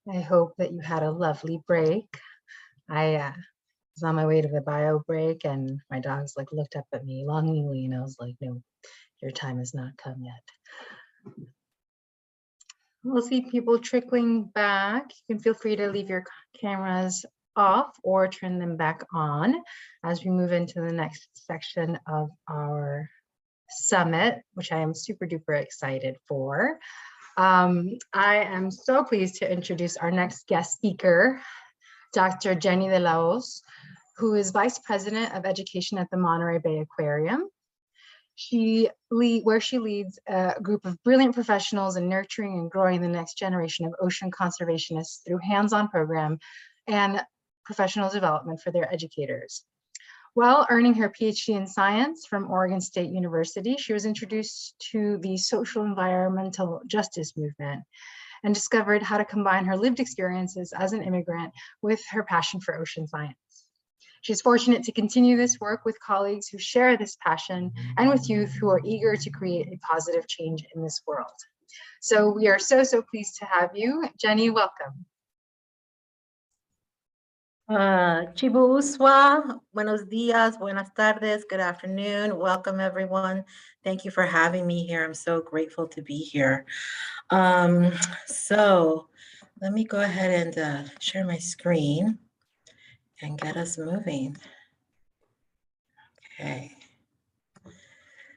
I hope that you had a lovely break. I was on my way to the bio break and my dogs looked up at me longingly and I was like, no, your time has not come yet. We'll see people trickling back. You can feel free to leave your cameras off or turn them back on as we move into the next section of our summit, which I am super duper excited for. I am so pleased to introduce our next guest speaker, Dr. Jenny de la Hoz, who is Vice President of Education at the Monterey Bay Aquarium. Where she leads a group of brilliant professionals in nurturing and growing the next generation of ocean conservationists through hands-on program and professional development for their educators. While earning her PhD in science from Oregon State University, she was introduced to the social environmental justice movement and discovered how to combine her lived experiences as an immigrant with her passion for ocean science. She's fortunate to continue this work with colleagues who share this passion and with youth who are eager to create a positive change in this world. So we are so pleased to have you. Jenny, welcome. Chibu Uswa, buenos dias, buenas tardes, good afternoon. Welcome everyone. Thank you for having me here. I'm so grateful to be here. So let me go ahead and share my screen and get us moving. Okay.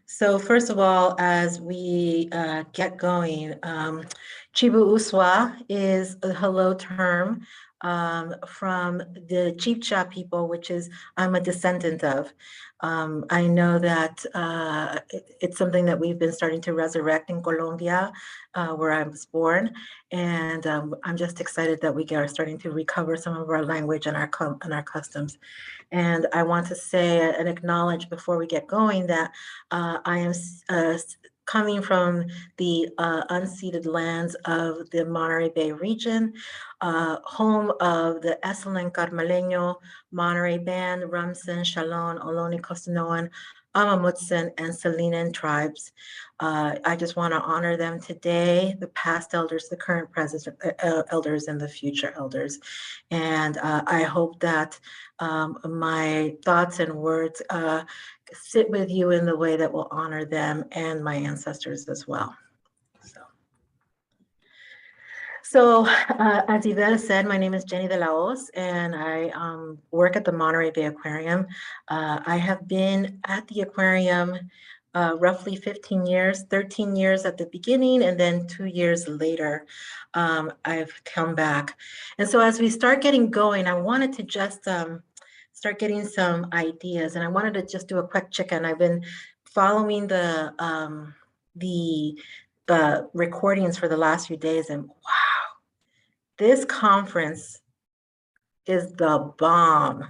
So first of all, as we get going, Chibu Uswa is a hello term from the Chibcha people, which is I'm a descendant of. I know that it's something that we've been starting to resurrect in Colombia, where I was born, and I'm just excited that we are starting to recover some of our language and our customs. And I want to say and acknowledge before we get going that I am coming from the unceded lands of the Monterey Bay region, home of the Esalen Carmeleño, Monterey Band, Rumsen, Shalon, Ohlone, Costanoan, Amamutsen, and Salinan tribes. I just want to honor them today, the past elders, the current present elders, and the future elders. And I hope that my thoughts and words sit with you in the way that will honor them and my ancestors as well. So as Yvette said, my name is Jenny de la Hoz, and I work at the Monterey Bay Aquarium. I have been at the aquarium roughly 15 years, 13 years at the beginning, and then 2 years later, I've come back. And so as we start getting going, I wanted to just start getting some ideas, and I wanted to just do a quick check-in. I've been following the recordings for the last few days, and wow, this conference is the bomb.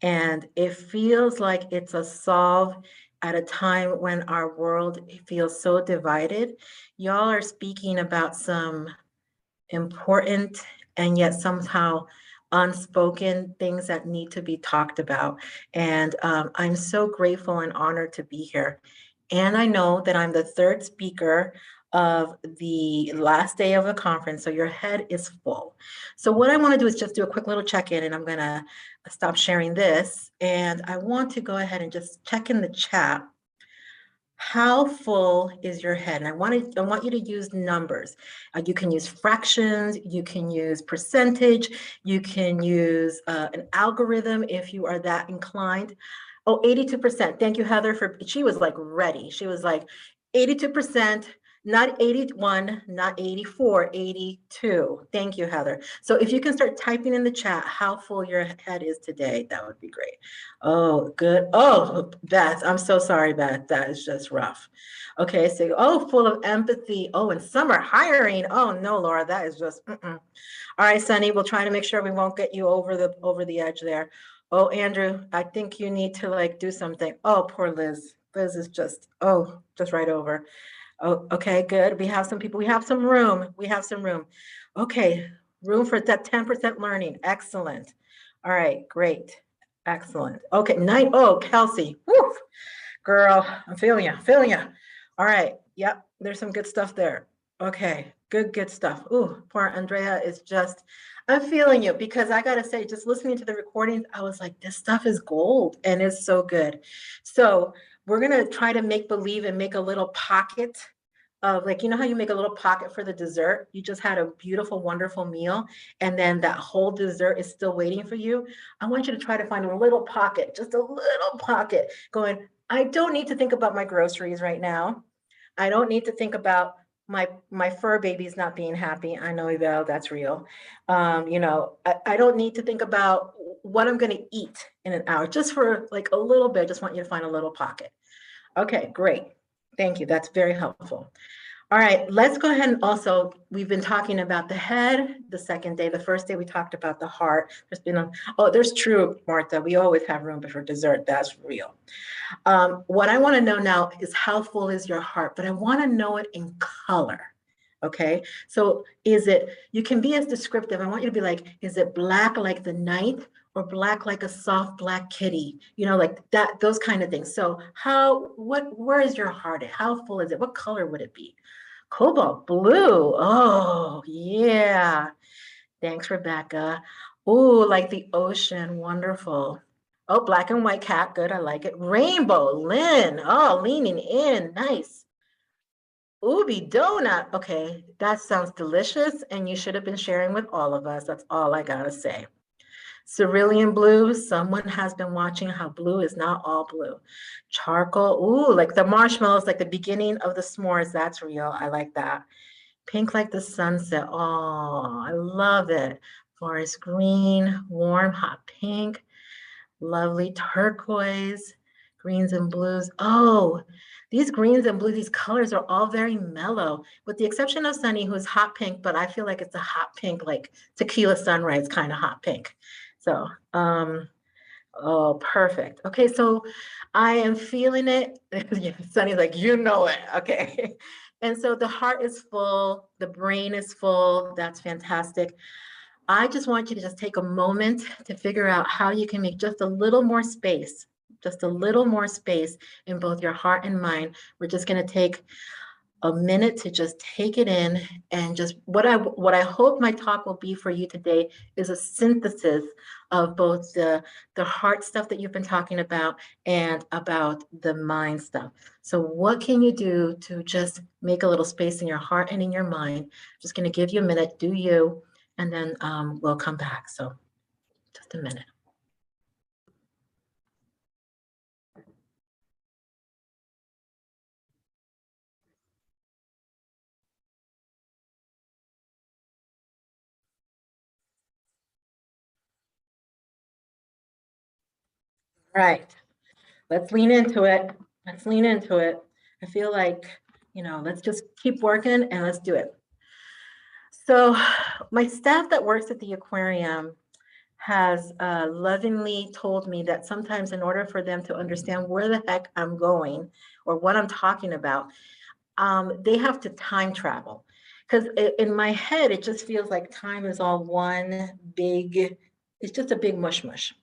And it feels like it's a solve at a time when our world feels so divided. Y'all are speaking about some important and yet somehow unspoken things that need to be talked about. And I'm so grateful and honored to be here. And I know that I'm the third speaker of the last day of the conference, so your head is full. So what I want to do is just do a quick little check-in, and I'm going to stop sharing this. And I want to go ahead and just check in the chat. How full is your head? And I want you to use numbers. You can use fractions, you can use percentage, you can use an algorithm if you are that inclined. Oh, 82%. Thank you, Heather, she was like ready. She was like 82%, not 81, not 84, 82. Thank you, Heather. So if you can start typing in the chat how full your head is today, that would be great. Oh, good. Oh, Beth, I'm so sorry, Beth. That is just rough. Okay, so, oh, full of empathy. Oh, and summer hiring. Oh, no, Laura, that is just, All right, Sunny, we'll try to make sure we won't get you over the edge there. Oh, Andrew, I think you need to do something. Oh, poor Liz. Liz is just right over. Oh, okay, good. We have some people. We have some room. We have some room. Okay, room for that 10% learning. Excellent. All right, great. Excellent. Okay, oh, Kelsey. Woo! Girl, I'm feeling you. All right. Yep, there's some good stuff there. Okay, Good stuff. Ooh, poor Andrea is just, I'm feeling you because I gotta say, just listening to the recordings, I was like, this stuff is gold and it's so good. So we're gonna try to make believe and make a little pocket of like, you know how you make a little pocket for the dessert? You just had a beautiful, wonderful meal, and then that whole dessert is still waiting for you. I want you to try to find a little pocket, just a little pocket, going, I don't need to think about my groceries right now. I don't need to think about my fur babies not being happy. I know, Yvel, that's real. I don't need to think about what I'm going to eat in an hour, just for like a little bit. I just want you to find a little pocket. Okay, great. Thank you. That's very helpful. All right, let's go ahead and also, we've been talking about the head the second day. The first day we talked about the heart. There's true, Martha. We always have room for dessert. That's real. What I want to know now is how full is your heart, but I want to know it in color. Okay. So you can be as descriptive. I want you to be like, is it black like the night or black like a soft black kitty? Like that, those kind of things. So where is your heart at? How full is it? What color would it be? Cobalt blue. Oh, yeah. Thanks, Rebecca. Oh, like the ocean. Wonderful. Oh, black and white cat. Good. I like it. Rainbow. Lynn. Oh, leaning in. Nice. Ubi donut. Okay. That sounds delicious. And you should have been sharing with all of us. That's all I got to say. Cerulean blue. Someone has been watching how blue is not all blue. Charcoal. Ooh, like the marshmallows, like the beginning of the s'mores. That's real. I like that. Pink like the sunset. Oh, I love it. Forest green, warm, hot pink, lovely turquoise, greens and blues. Oh, these greens and blues, these colors are all very mellow, with the exception of Sunny, who's hot pink, but I feel like it's a hot pink, like tequila sunrise kind of hot pink. So, oh, perfect. Okay, so I am feeling it. Sunny's like, you know it. Okay. And so the heart is full, the brain is full. That's fantastic. I just want you to just take a moment to figure out how you can make just a little more space in both your heart and mind. We're just going to take a minute to just take it in, and just what I hope my talk will be for you today is a synthesis of both the heart stuff that you've been talking about and about the mind stuff. So what can you do to just make a little space in your heart and in your mind? Just going to give you a minute, do you, and then we'll come back. So just a minute. Right. Let's lean into it. Let's lean into it. I feel like, let's just keep working and let's do it. So my staff that works at the aquarium has lovingly told me that sometimes in order for them to understand where the heck I'm going or what I'm talking about, they have to time travel. Because in my head, it just feels like time is all it's just a big mush mush.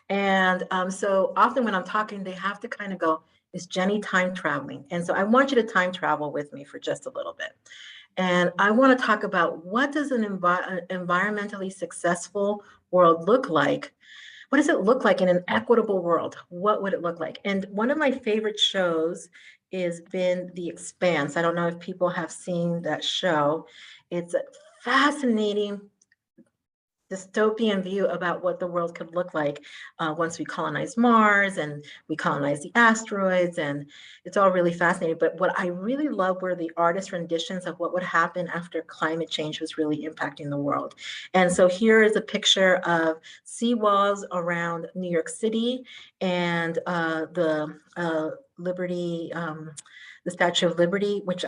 And so often when I'm talking, they have to kind of go, is Jenny time traveling? And so I want you to time travel with me for just a little bit. And I want to talk about, what does an environmentally successful world look like? What does it look like in an equitable world? What would it look like? And one of my favorite shows is been The Expanse. I don't know if people have seen that show. It's a fascinating dystopian view about what the world could look like once we colonize Mars and we colonize the asteroids, and it's all really fascinating. But what I really love were the artist renditions of what would happen after climate change was really impacting the world. And so here is a picture of seawalls around New York City and the Liberty, the Statue of Liberty, which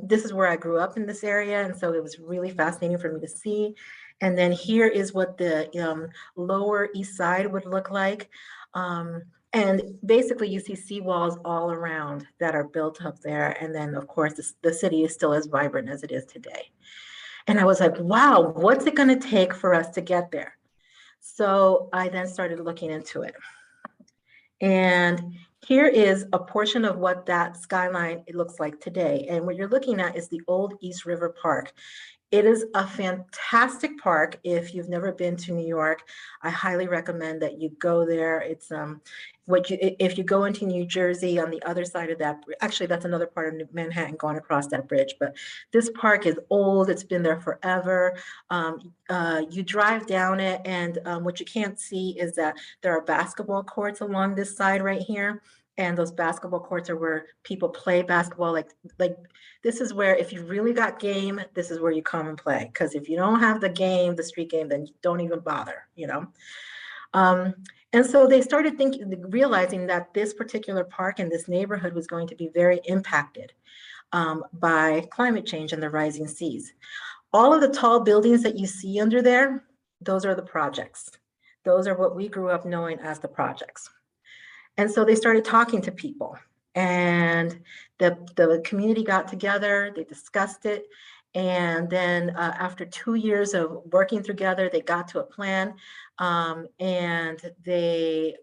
this is where I grew up in this area, and so it was really fascinating for me to see. And then here is what the Lower East Side would look like. And basically you see seawalls all around that are built up there. And then of course the city is still as vibrant as it is today. And I was like, wow, what's it gonna take for us to get there? So I then started looking into it. And Here is a portion of what that skyline it looks like today. And what you're looking at is the old East River Park. It is a fantastic park. If you've never been to New York, I highly recommend that you go there. It's if you go into New Jersey on the other side of that, actually that's another part of Manhattan going across that bridge, but this park is old. It's been there forever. You drive down it, and what you can't see is that there are basketball courts along this side right here. And those basketball courts are where people play basketball. Like this is where, if you really got game, this is where you come and play. Because if you don't have the game, the street game, then don't even bother, you know? And so they started realizing that this particular park in this neighborhood was going to be very impacted by climate change and the rising seas. All of the tall buildings that you see under there, those are the projects. Those are what we grew up knowing as the projects. And so they started talking to people, and the community got together, they discussed it. And then after 2 years of working together, they got to a plan, and they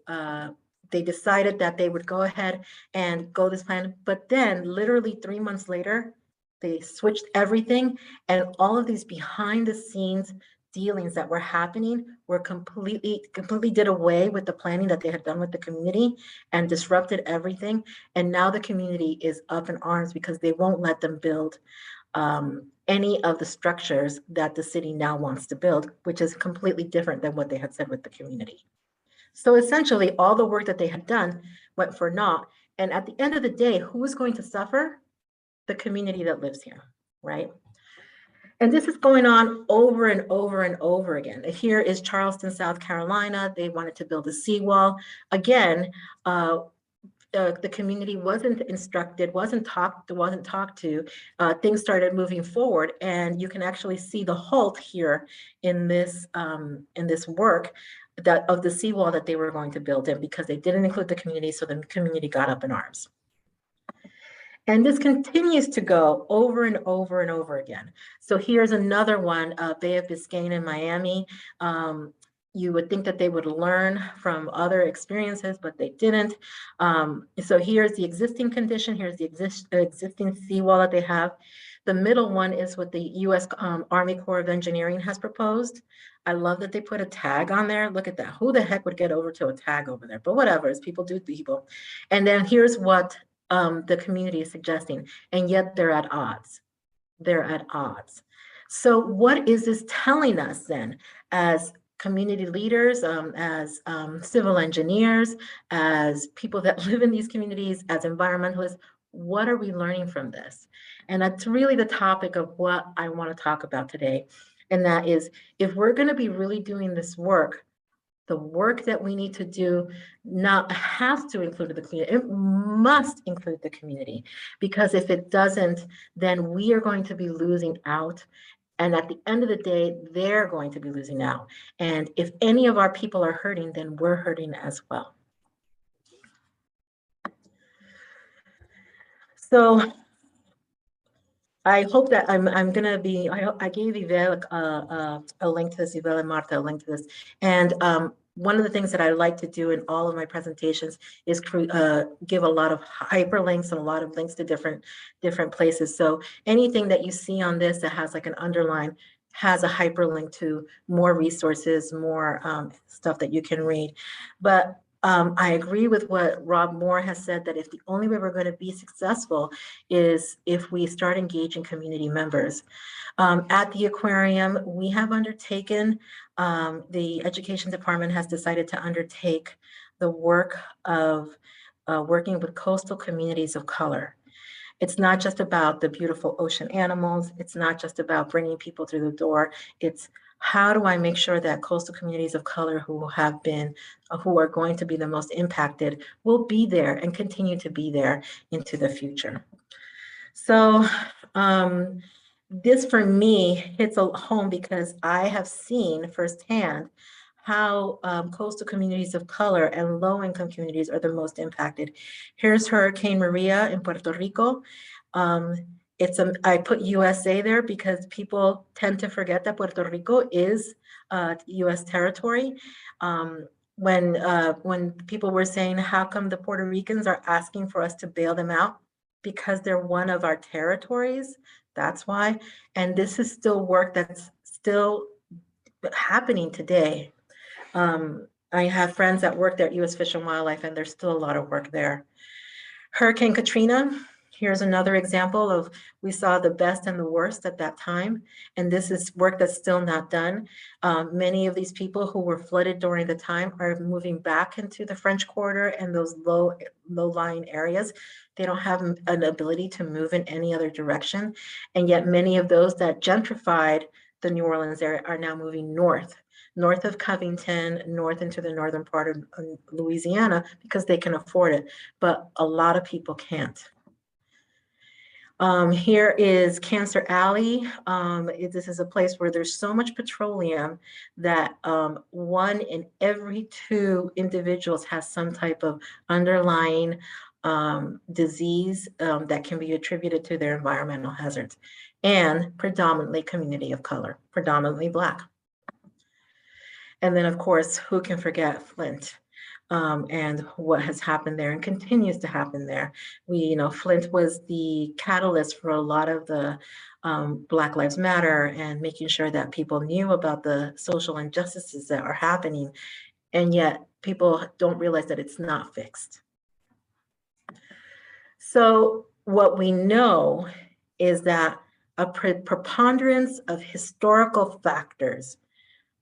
decided that they would go ahead and go this plan. But then literally 3 months later, they switched everything, and all of these behind the scenes dealings that were happening were completely did away with the planning that they had done with the community and disrupted everything. And now the community is up in arms because they won't let them build any of the structures that the city now wants to build, which is completely different than what they had said with the community. So essentially, all the work that they had done went for naught. And at the end of the day, who is going to suffer? The community that lives here, right? And this is going on over and over and over again. Here is Charleston, South Carolina. They wanted to build a seawall. Again, the community wasn't instructed, wasn't talked to. Things started moving forward, and you can actually see the halt here in this work that of the seawall that they were going to build in, because they didn't include the community, so the community got up in arms. And this continues to go over and over and over again. So here's another one, Bay of Biscayne in Miami. You would think that they would learn from other experiences, but they didn't. So here's the existing condition. Here's the existing seawall that they have. The middle one is what the U.S. Army Corps of Engineering has proposed. I love that they put a tag on there. Look at that. Who the heck would get over to a tag over there? But whatever, as people do people. And then here's what the community is suggesting, and yet they're at odds. They're at odds. So what is this telling us then as community leaders, as civil engineers, as people that live in these communities, as environmentalists? What are we learning from this? And that's really the topic of what I want to talk about today. And that is, if we're going to be really doing this work, the work that we need to do not has to include the community. It must include the community, because if it doesn't, then we are going to be losing out. And at the end of the day, they're going to be losing out. And if any of our people are hurting, then we're hurting as well. So I hope that I'm gonna be. I gave Yvel a link to this, Yvel and Marta a link to this, and one of the things that I like to do in all of my presentations is give a lot of hyperlinks and a lot of links to different places. So anything that you see on this that has like an underline has a hyperlink to more resources, more stuff that you can read. But I agree with what Rob Moore has said, that if the only way we're going to be successful is if we start engaging community members. At the aquarium, we have undertaken, the education department has decided to undertake the work of working with coastal communities of color. It's not just about the beautiful ocean animals. It's not just about bringing people through the door. It's how do I make sure that coastal communities of color who are going to be the most impacted will be there and continue to be there into the future. So this for me hits a home because I have seen firsthand how coastal communities of color and low-income communities are the most impacted. Here's Hurricane Maria in Puerto Rico. I put USA there because people tend to forget that Puerto Rico is US territory. when people were saying, how come the Puerto Ricans are asking for us to bail them out? Because they're one of our territories. That's why. And this is still work that's still happening today. I have friends that work there at U.S. Fish and Wildlife, and there's still a lot of work there. Hurricane Katrina, here's another example of we saw the best and the worst at that time. And this is work that's still not done. Many of these people who were flooded during the time are moving back into the French Quarter and those low-lying areas. They don't have an ability to move in any other direction. And yet many of those that gentrified the New Orleans area are now moving north of Covington, north into the northern part of Louisiana, because they can afford it. But a lot of people can't. Here is Cancer Alley. This is a place where there's so much petroleum that 1 in every 2 individuals has some type of underlying disease that can be attributed to their environmental hazards, and predominantly community of color, predominantly Black. And then, of course, who can forget Flint and what has happened there and continues to happen there? Flint was the catalyst for a lot of the Black Lives Matter and making sure that people knew about the social injustices that are happening. And yet people don't realize that it's not fixed. So what we know is that a preponderance of historical factors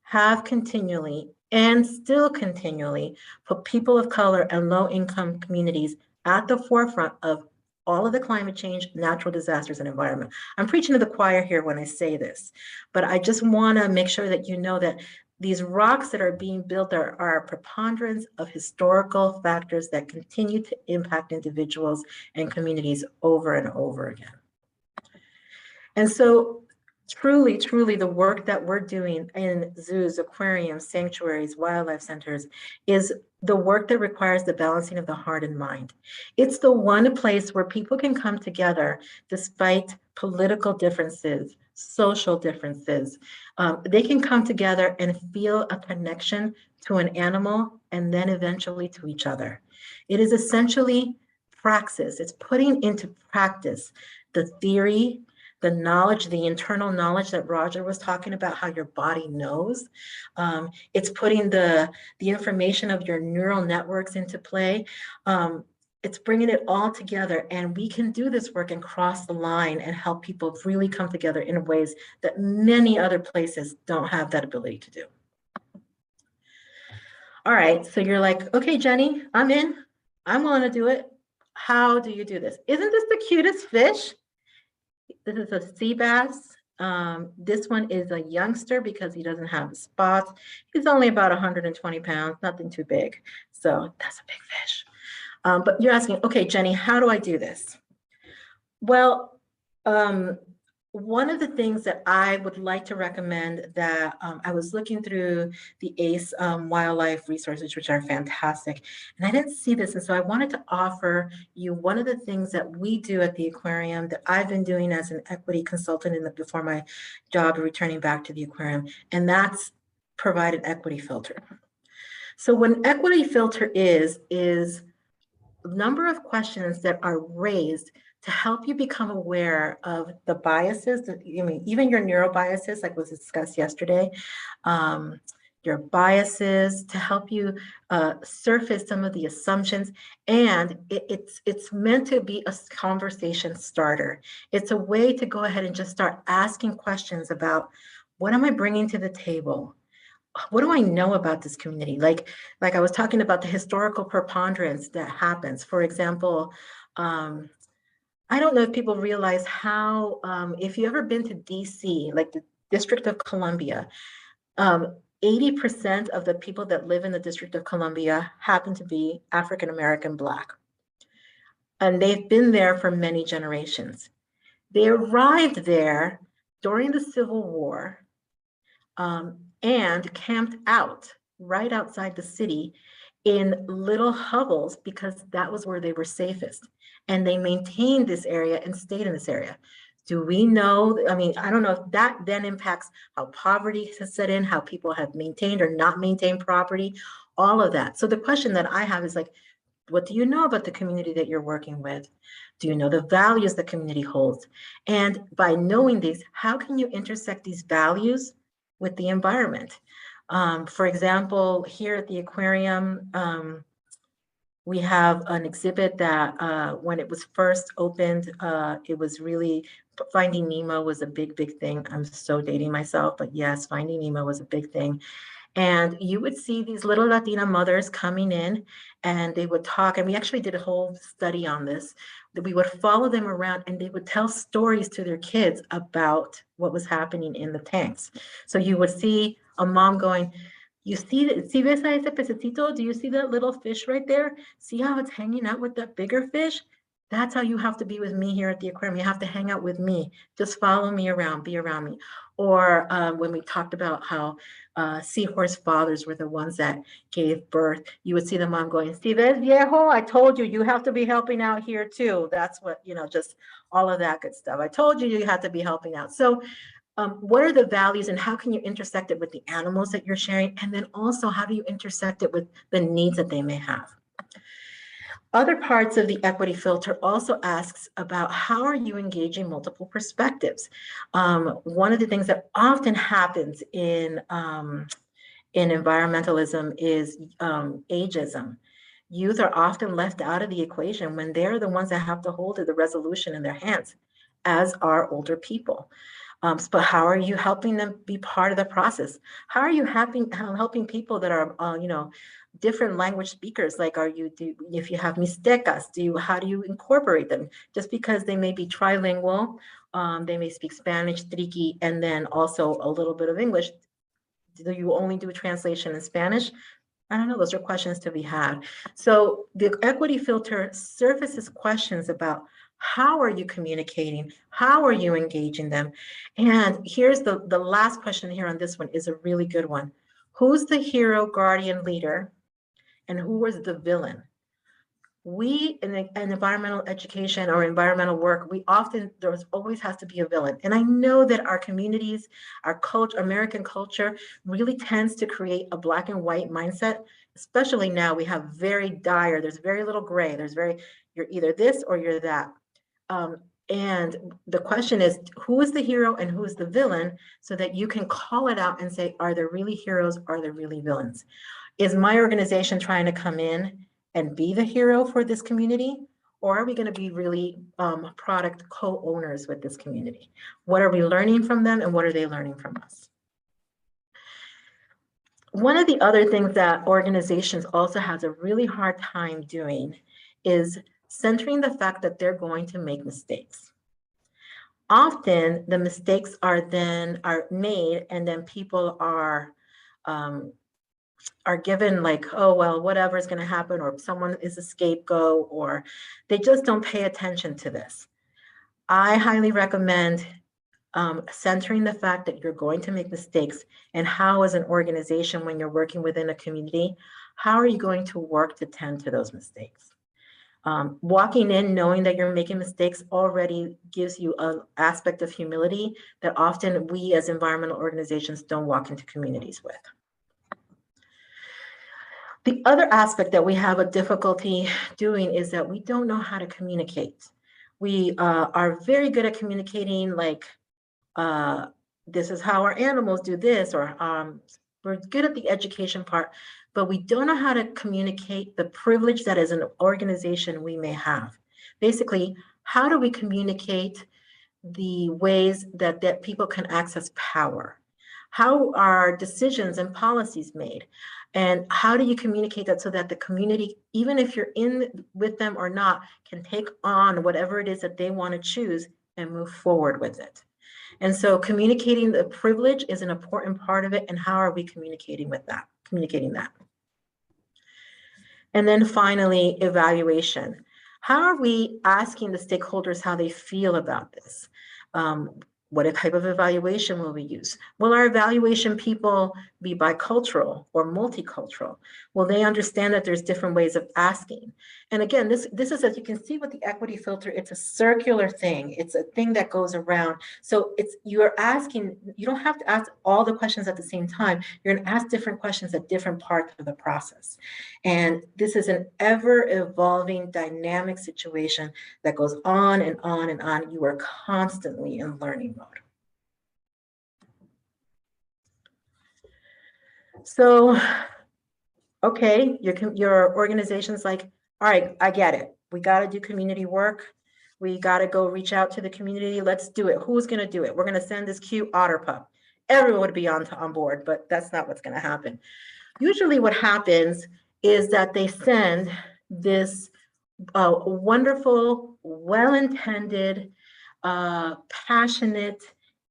have continually and still continually put people of color and low-income communities at the forefront of all of the climate change, natural disasters, and environment. I'm preaching to the choir here when I say this, but I just want to make sure that you know that these rocks that are being built are a preponderance of historical factors that continue to impact individuals and communities over and over again. And so truly, truly, the work that we're doing in zoos, aquariums, sanctuaries, wildlife centers is the work that requires the balancing of the heart and mind. It's the one place where people can come together despite political differences, social differences. They can come together and feel a connection to an animal and then eventually to each other. It is essentially praxis. It's putting into practice the theory, the knowledge, the internal knowledge that Roger was talking about, how your body knows. It's putting the information of your neural networks into play. It's bringing it all together, and we can do this work and cross the line and help people really come together in ways that many other places don't have that ability to do. All right, so you're like, okay, Jenny, I'm in. I'm willing to do it. How do you do this? Isn't this the cutest fish? This is a sea bass. This one is a youngster because he doesn't have spots. He's only about 120 pounds, nothing too big. So that's a big fish. But you're asking, okay, Jenny, how do I do this? Well, one of the things that I would like to recommend that I was looking through the ACE wildlife resources, which are fantastic, and I didn't see this. And so I wanted to offer you one of the things that we do at the aquarium that I've been doing as an equity consultant before my job returning back to the aquarium, and that's provide an equity filter. So what an equity filter is a number of questions that are raised to help you become aware of the biases, even your neural biases, like was discussed yesterday, your biases, to help you surface some of the assumptions. And it's meant to be a conversation starter. It's a way to go ahead and just start asking questions about, what am I bringing to the table? What do I know about this community? Like I was talking about the historical preponderance that happens. For example, I don't know if people realize how, if you've ever been to DC, like the District of Columbia, 80% of the people that live in the District of Columbia happen to be African-American Black. And they've been there for many generations. They arrived there during the Civil War and camped out right outside the city in little hovels because that was where they were safest. And they maintained this area and stayed in this area. Do we know? I mean, I don't know if that then impacts how poverty has set in, how people have maintained or not maintained property. all of that. So the question that I have is like, what do you know about the community that you're working with? Do you know the values the community holds? And by knowing these, how can you intersect these values with the environment? For example, here at the aquarium, we have an exhibit that when it was first opened, it was really, Finding Nemo was a big, big thing. I'm so dating myself, but yes, Finding Nemo was a big thing. And you would see these little Latina mothers coming in and they would talk. And we actually did a whole study on this, that we would follow them around and they would tell stories to their kids about what was happening in the tanks. So you would see a mom going, you see, si ves a ese pececito? Do you see that little fish right there? See how it's hanging out with that bigger fish? That's how you have to be with me here at the aquarium. You have to hang out with me. Just follow me around, be around me. Or when we talked about how seahorse fathers were the ones that gave birth, you would see the mom going, "Si ves, viejo? I told you, you have to be helping out here too." That's what, just all of that good stuff. I told you, you had to be helping out. So what are the values and how can you intersect it with the animals that you're sharing? And then also, how do you intersect it with the needs that they may have? Other parts of the equity filter also asks about how are you engaging multiple perspectives? One of the things that often happens in environmentalism is ageism. Youth are often left out of the equation when they're the ones that have to hold the resolution in their hands, as are older people. But how are you helping them be part of the process? How are you helping people that are, different language speakers? Like, if you have mixtecas, how do you incorporate them? Just because they may be trilingual, they may speak Spanish, Triqui, and then also a little bit of English. Do you only do translation in Spanish? I don't know. Those are questions to be had. So the equity filter surfaces questions about how are you communicating? How are you engaging them? And here's the last question here on this one is a really good one. Who's the hero, guardian, leader? And who was the villain? We in environmental education or environmental work, there's always has to be a villain. And I know that our communities, our culture, American culture really tends to create a black and white mindset, especially now we have there's very little gray. You're either this or you're that. And the question is, who is the hero and who is the villain so that you can call it out and say, are there really heroes? Are there really villains? Is my organization trying to come in and be the hero for this community? Or are we going to be really product co-owners with this community? What are we learning from them and what are they learning from us? One of the other things that organizations also has a really hard time doing is centering the fact that they're going to make mistakes. Often the mistakes are made and then people are given like, oh, well, whatever is going to happen, or someone is a scapegoat, or they just don't pay attention to this. I highly recommend centering the fact that you're going to make mistakes and how, as an organization, when you're working within a community, how are you going to work to tend to those mistakes? Walking in knowing that you're making mistakes already gives you an aspect of humility that often we as environmental organizations don't walk into communities with. The other aspect that we have a difficulty doing is that we don't know how to communicate. We are very good at communicating, like, this is how our animals do this, or we're good at the education part, but we don't know how to communicate the privilege that as an organization we may have. Basically, how do we communicate the ways that people can access power? How are decisions and policies made? And how do you communicate that so that the community, even if you're in with them or not, can take on whatever it is that they want to choose and move forward with it? And so communicating the privilege is an important part of it. And how are we communicating that? And then finally, evaluation. How are we asking the stakeholders how they feel about this? What type of evaluation will we use? Will our evaluation people be bicultural or multicultural? Will they understand that there's different ways of asking? And again, this is, as you can see with the equity filter, it's a circular thing. It's a thing that goes around. So you're asking, you don't have to ask all the questions at the same time. You're going to ask different questions at different parts of the process. And this is an ever evolving dynamic situation that goes on and on and on. You are constantly in learning mode. So, okay, your organization's like, all right, I get it. We got to do community work. We got to go reach out to the community. Let's do it. Who's going to do it? We're going to send this cute otter pup. Everyone would be on board, but that's not what's going to happen. Usually what happens is that they send this wonderful, well-intended, passionate,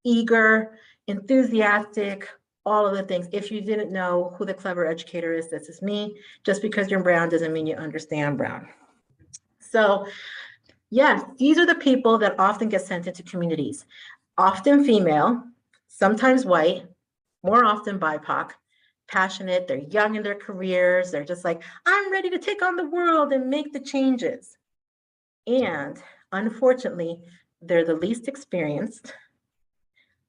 eager, enthusiastic, all of the things. If you didn't know who the clever educator is, this is me. Just because you're brown doesn't mean you understand brown. So yes, these are the people that often get sent into communities, often female, sometimes white, more often BIPOC, passionate, they're young in their careers, they're just like, I'm ready to take on the world and make the changes. And unfortunately, they're the least experienced.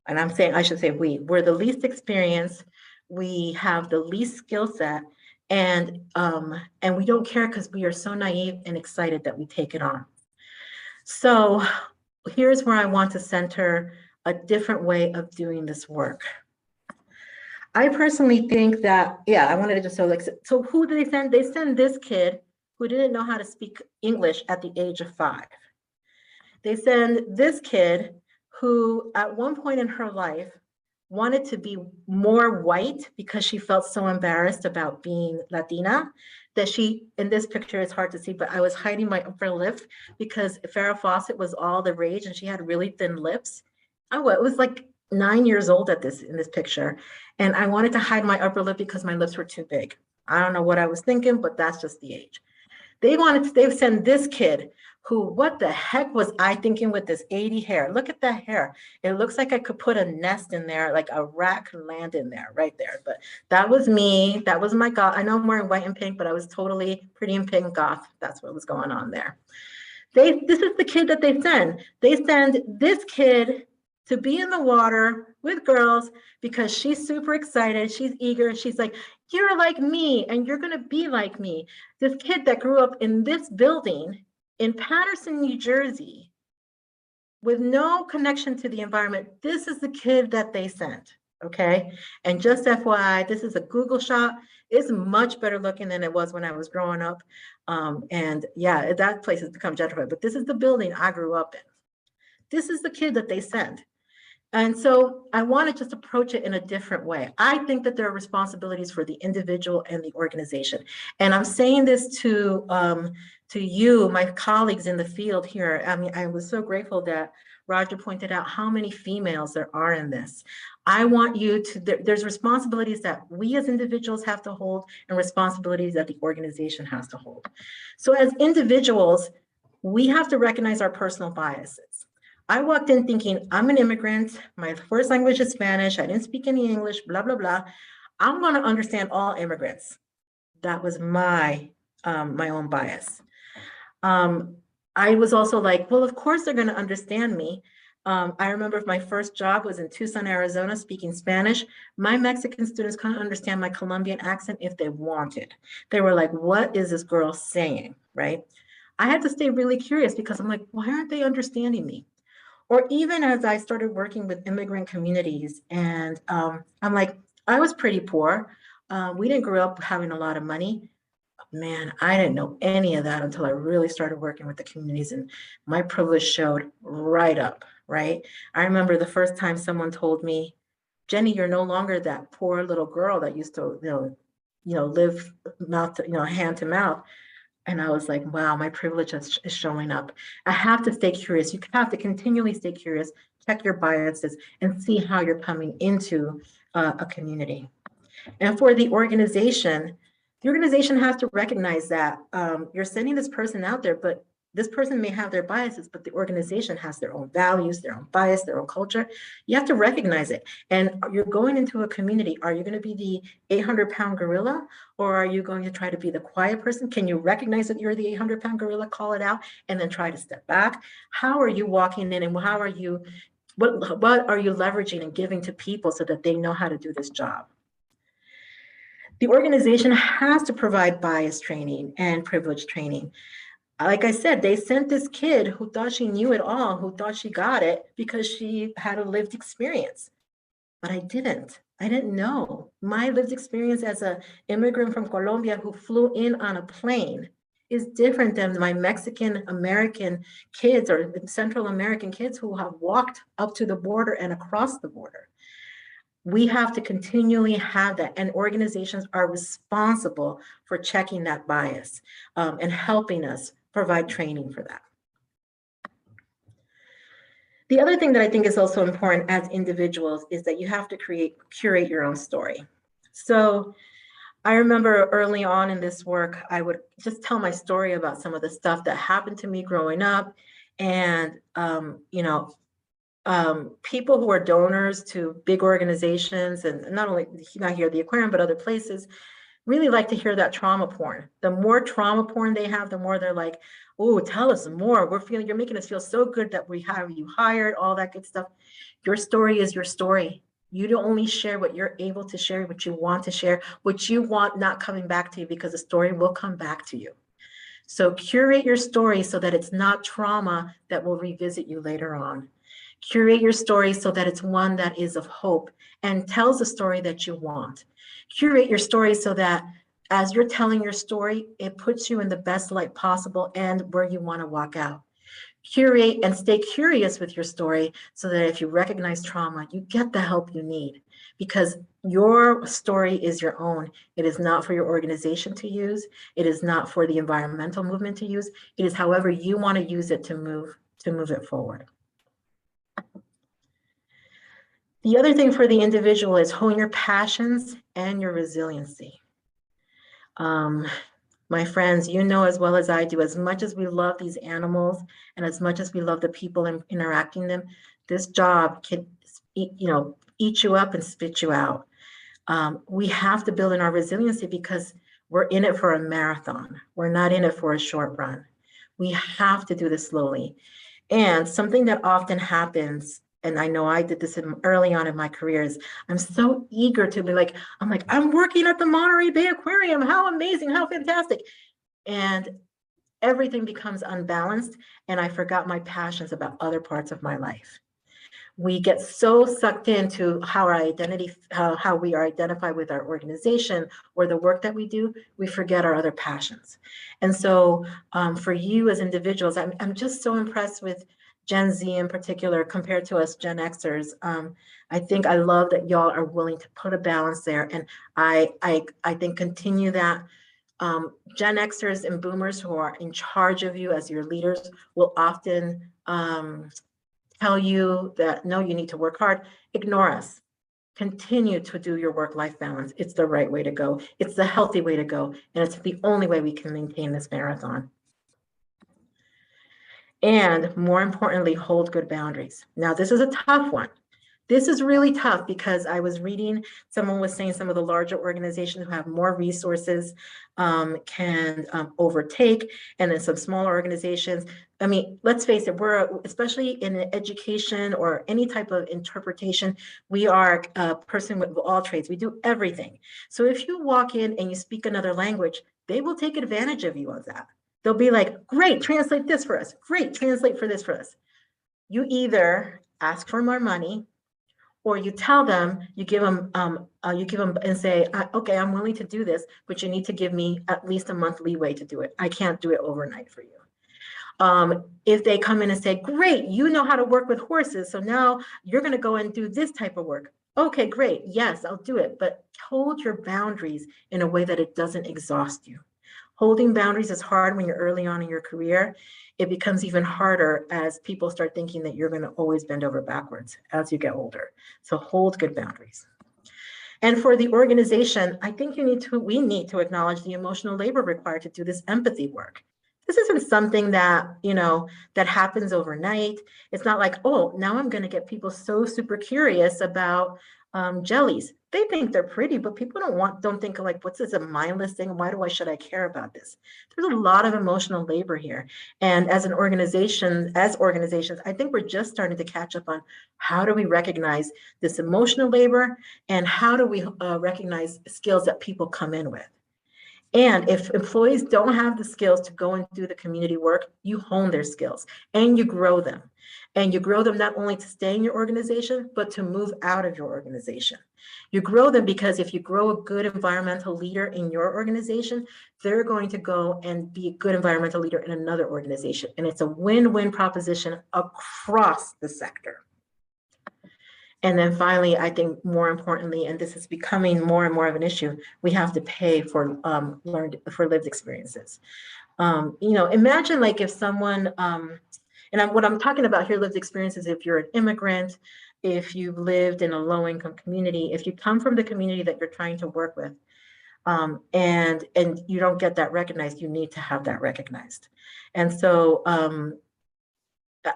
And I should say we're the least experienced, we have the least skill set, and we don't care because we are so naive and excited that we take it on. So here's where I want to center a different way of doing this work. I personally think that, yeah, I wanted to just so who do they send? They send this kid who didn't know how to speak English at the age of 5. They send this kid who at one point in her life wanted to be more white because she felt so embarrassed about being Latina that she, in this picture, it's hard to see, but I was hiding my upper lip because Farrah Fawcett was all the rage and she had really thin lips. I was like 9 years old in this picture. And I wanted to hide my upper lip because my lips were too big. I don't know what I was thinking, but that's just the age. They send this kid who, what the heck was I thinking with this 80 hair? Look at that hair. It looks like I could put a nest in there, like a rat could land in there, right there. But that was me. That was my goth. I know I'm wearing white and pink, but I was totally pretty in pink goth. That's what was going on there. This is the kid that they send. They send this kid to be in the water with girls because she's super excited. She's eager. She's like, you're like me and you're going to be like me. This kid that grew up in this building in Paterson, New Jersey, with no connection to the environment, this is the kid that they sent, okay? And just FYI, this is a Google shot. It's much better looking than it was when I was growing up. And yeah, that place has become gentrified, but this is the building I grew up in. This is the kid that they sent. And so I want to just approach it in a different way. I think that there are responsibilities for the individual and the organization. And I'm saying this to you, my colleagues in the field here. I mean, I was so grateful that Roger pointed out how many females there are in this. I want you to, there's responsibilities that we as individuals have to hold and responsibilities that the organization has to hold. So as individuals, we have to recognize our personal biases. I walked in thinking, I'm an immigrant, my first language is Spanish, I didn't speak any English, blah, blah, blah. I'm gonna understand all immigrants. That was my own bias. I was also like, well, of course they're gonna understand me. I remember my first job was in Tucson, Arizona, speaking Spanish. My Mexican students couldn't understand my Colombian accent if they wanted. They were like, what is this girl saying, right? I had to stay really curious because I'm like, why aren't they understanding me? Or even as I started working with immigrant communities, and I'm like, I was pretty poor. We didn't grow up having a lot of money. Man, I didn't know any of that until I really started working with the communities, and my privilege showed right up, right? I remember the first time someone told me, Jenny, you're no longer that poor little girl that used to, live mouth to, hand to mouth. And I was like, wow, my privilege is showing up. I have to stay curious. You have to continually stay curious, check your biases, and see how you're coming into a community. And for the organization has to recognize that you're sending this person out there, but this person may have their biases, but the organization has their own values, their own bias, their own culture. You have to recognize it. And you're going into a community. Are you going to be the 800-pound gorilla, or are you going to try to be the quiet person? Can you recognize that you're the 800-pound gorilla, call it out, and then try to step back? How are you walking in, and how are you, what are you leveraging and giving to people so that they know how to do this job? The organization has to provide bias training and privilege training. Like I said, they sent this kid who thought she knew it all, who thought she got it because she had a lived experience. But I didn't. I didn't know. My lived experience as an immigrant from Colombia who flew in on a plane is different than my Mexican American kids or Central American kids who have walked up to the border and across the border. We have to continually have that, and organizations are responsible for checking that bias and helping us provide training for that. The other thing that I think is also important as individuals is that you have to curate your own story. So I remember early on in this work, I would just tell my story about some of the stuff that happened to me growing up, and people who are donors to big organizations, and not only not here at the aquarium, but other places, really like to hear that trauma porn. The more trauma porn they have, the more they're like, oh, tell us more. You're making us feel so good that we have you hired, all that good stuff. Your story is your story. You don't only share what you're able to share, what you want to share, what you want not coming back to you, because the story will come back to you. So curate your story so that it's not trauma that will revisit you later on. Curate your story so that it's one that is of hope and tells the story that you want. Curate your story so that as you're telling your story, it puts you in the best light possible and where you want to walk out. Curate and stay curious with your story so that if you recognize trauma, you get the help you need, because your story is your own. It is not for your organization to use. It is not for the environmental movement to use. It is however you want to use it to move it forward. The other thing for the individual is hone your passions and your resiliency. My friends, you know as well as I do, as much as we love these animals and as much as we love the people interacting them, this job can eat you up and spit you out. We have to build in our resiliency because we're in it for a marathon. We're not in it for a short run. We have to do this slowly. And something that often happens, and I know I did this early on in my career, is I'm so eager to be like, I'm working at the Monterey Bay Aquarium. How amazing, how fantastic. And everything becomes unbalanced, and I forgot my passions about other parts of my life. We get so sucked into how we are identified with our organization or the work that we do, we forget our other passions. And so for you as individuals, I'm just so impressed with Gen Z in particular compared to us Gen Xers. I think I love that y'all are willing to put a balance there, and I think continue that. Gen Xers and boomers who are in charge of you as your leaders will often tell you that, no, you need to work hard. Ignore us. Continue to do your work-life balance. It's the right way to go. It's the healthy way to go. And it's the only way we can maintain this marathon. And more importantly, hold good boundaries. Now, this is a tough one. This is really tough because I was reading, someone was saying some of the larger organizations who have more resources can overtake, and then some smaller organizations. I mean, let's face it, especially in education or any type of interpretation, we are a person with all trades. We do everything. So if you walk in and you speak another language, they will take advantage of you on that. They'll be like, great, translate this for us. Great, translate for this for us. You either ask for more money, or you tell them, you give them and say, okay, I'm willing to do this, but you need to give me at least a month leeway to do it. I can't do it overnight for you. If they come in and say, great, you know how to work with horses, so now you're going to go and do this type of work. Okay, great. Yes, I'll do it. But hold your boundaries in a way that it doesn't exhaust you. Holding boundaries is hard when you're early on in your career. It becomes even harder as people start thinking that you're going to always bend over backwards as you get older. So hold good boundaries. And for the organization, I think we need to acknowledge the emotional labor required to do this empathy work. This isn't something that, that happens overnight. It's not like, oh, now I'm going to get people so super curious about jellies. They think they're pretty, but people don't think like, what's this, a mindless thing? Should I care about this? There's a lot of emotional labor here. And as organizations, I think we're just starting to catch up on how do we recognize this emotional labor and how do we recognize skills that people come in with. And if employees don't have the skills to go and do the community work, you hone their skills and you grow them. And you grow them not only to stay in your organization, but to move out of your organization. You grow them because if you grow a good environmental leader in your organization, they're going to go and be a good environmental leader in another organization. And it's a win-win proposition across the sector. And then finally, I think more importantly, and this is becoming more and more of an issue, we have to pay for lived experiences. Imagine like if someone, what I'm talking about here, lived experiences, if you're an immigrant, if you've lived in a low-income community, if you come from the community that you're trying to work with, and you don't get that recognized, you need to have that recognized. And so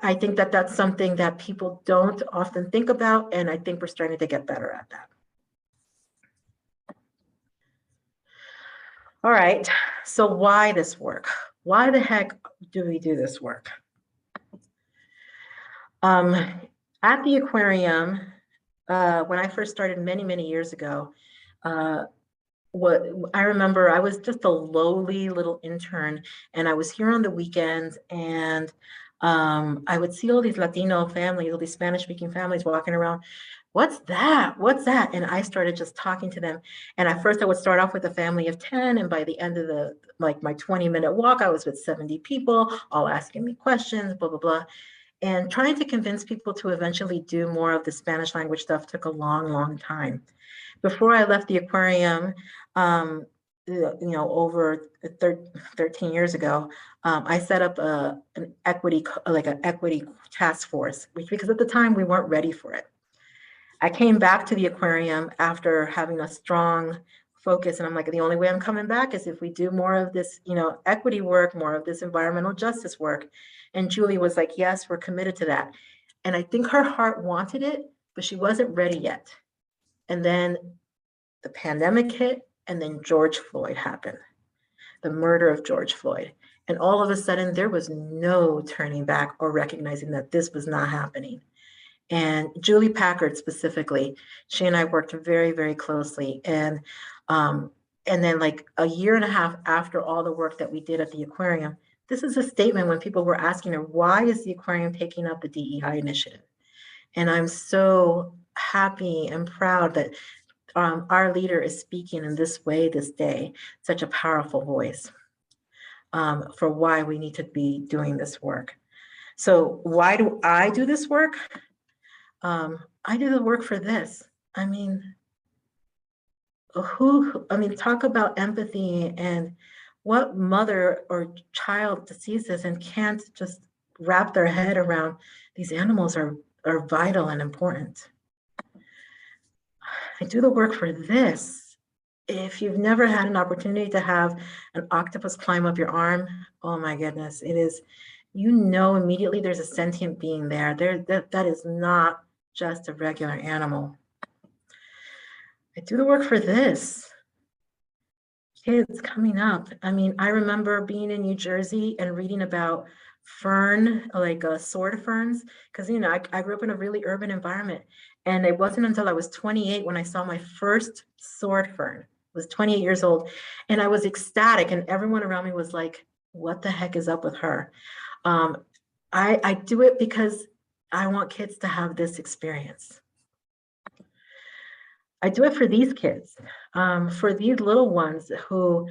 I think that that's something that people don't often think about, and I think we're starting to get better at that. All right, so why this work? Why the heck do we do this work? At the aquarium, when I first started many, many years ago, what I remember, I was just a lowly little intern, and I was here on the weekends, and I would see all these Latino families, all these Spanish-speaking families walking around. What's that? What's that? And I started just talking to them. And at first I would start off with a family of 10. And by the end of my 20-minute walk, I was with 70 people, all asking me questions, blah, blah, blah. And trying to convince people to eventually do more of the Spanish language stuff took a long, long time. Before I left the aquarium, over 13 years ago, I set up an equity task force, because at the time we weren't ready for it. I came back to the aquarium after having a strong focus, and I'm like, the only way I'm coming back is if we do more of this, equity work, more of this environmental justice work. And Julie was like, yes, we're committed to that. And I think her heart wanted it, but she wasn't ready yet. And then the pandemic hit, and then George Floyd happened, the murder of George Floyd. And all of a sudden, there was no turning back or recognizing that this was not happening. And Julie Packard specifically, she and I worked very, very closely. And then like a year and a half after all the work that we did at the aquarium, this is a statement when people were asking her, why is the aquarium taking up the DEI initiative? And I'm so happy and proud that our leader is speaking in this way this day, such a powerful voice for why we need to be doing this work. So why do I do this work? I do the work for this. I mean, talk about empathy, and what mother or child sees this and can't just wrap their head around these animals are vital and important. I do the work for this. If you've never had an opportunity to have an octopus climb up your arm, oh my goodness, it is, immediately there's a sentient being there. That is not just a regular animal. I do the work for this. Kids coming up. I mean, I remember being in New Jersey and reading about fern, like sword ferns, because I grew up in a really urban environment, and it wasn't until I was 28 when I saw my first sword fern. I was 28 years old, and I was ecstatic, and everyone around me was like, what the heck is up with her? I do it because I want kids to have this experience. I do it for these kids, for these little ones who,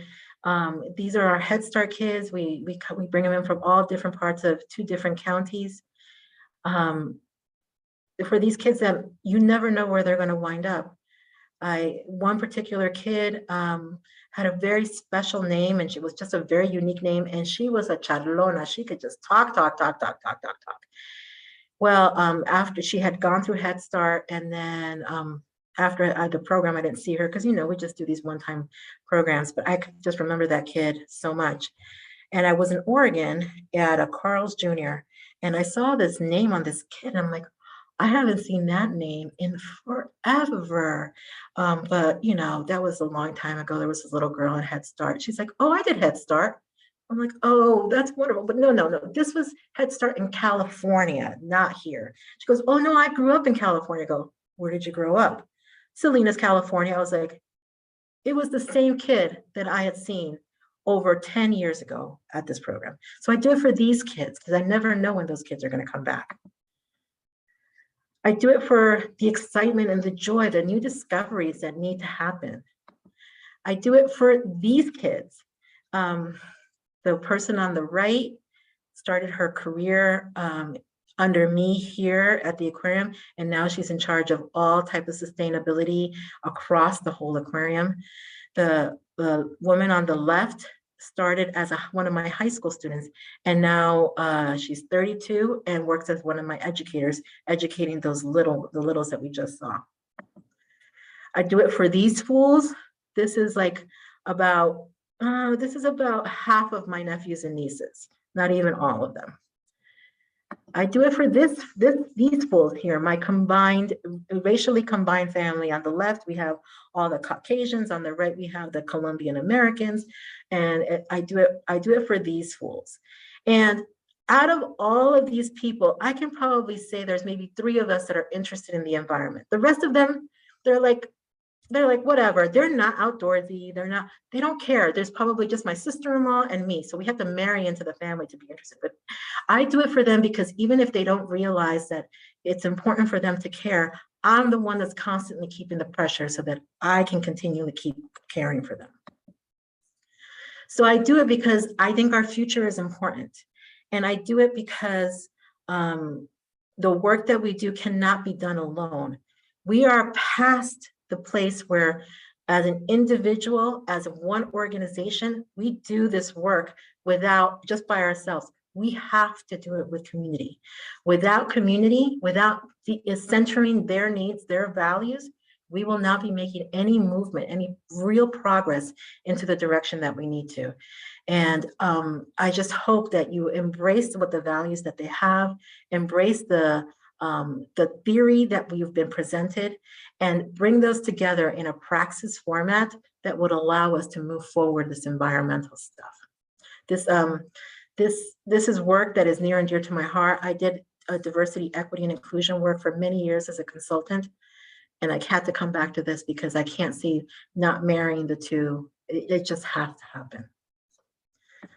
these are our Head Start kids. We bring them in from all different parts of 2 different counties. For these kids that you never know where they're going to wind up. One particular kid had a very special name, and she was just a very unique name, and she was a charlona. She could just talk. Well, after she had gone through Head Start, and then after the program, I didn't see her because, we just do these one-time programs, but I could just remember that kid so much. And I was in Oregon at a Carl's Jr. and I saw this name on this kid. And I'm like, I haven't seen that name in forever. But you know, that was a long time ago. There was this little girl in Head Start. She's like, oh, I did Head Start. I'm like, oh, that's wonderful. But no, no, no. This was Head Start in California, not here. She goes, oh no, I grew up in California. I go, where did you grow up? Salinas, California. I was like, it was the same kid that I had seen over 10 years ago at this program. So I do it for these kids because I never know when those kids are going to come back. I do it for the excitement and the joy, the new discoveries that need to happen. I do it for these kids. The person on the right started her career under me here at the aquarium, and now she's in charge of all type of sustainability across the whole aquarium. The woman on the left started as one of my high school students, and now she's 32 and works as one of my educators, educating the littles that we just saw. I do it for these fools. This is like about half of my nephews and nieces, not even all of them. I do it for these fools here, my racially combined family. On the left, we have all the Caucasians. On the right, we have the Colombian Americans. And I do it for these fools. And out of all of these people, I can probably say there's maybe 3 of us that are interested in the environment. The rest of them, they're like, whatever. They're not outdoorsy. They don't care. There's probably just my sister-in-law and me. So we have to marry into the family to be interested. But I do it for them because even if they don't realize that it's important for them to care, I'm the one that's constantly keeping the pressure so that I can continue to keep caring for them. So I do it because I think our future is important. And I do it because the work that we do cannot be done alone. We are past the place where as an individual, as one organization, we do this work without just by ourselves. We have to do it with community. Without community, without centering their needs, their values, we will not be making any movement, any real progress into the direction that we need to. And I just hope that you embrace what the values that they have, embrace the theory that we've been presented, and bring those together in a praxis format that would allow us to move forward this environmental stuff. This is work that is near and dear to my heart. I did diversity, equity, and inclusion work for many years as a consultant, and I had to come back to this because I can't see not marrying the two. It just has to happen.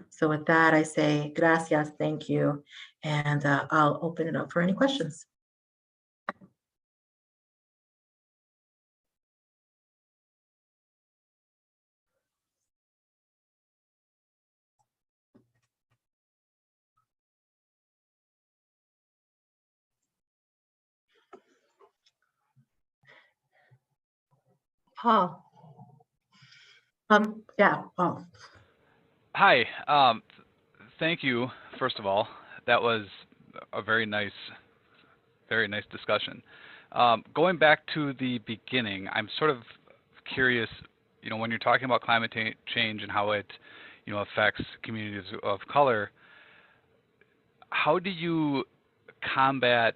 So with that, I say gracias, thank you, and I'll open it up for any questions. Paul. Yeah, Paul. Hi. Thank you, first of all. That was a very nice discussion. Going back to the beginning, I'm sort of curious, when you're talking about climate change and how it, affects communities of color, how do you combat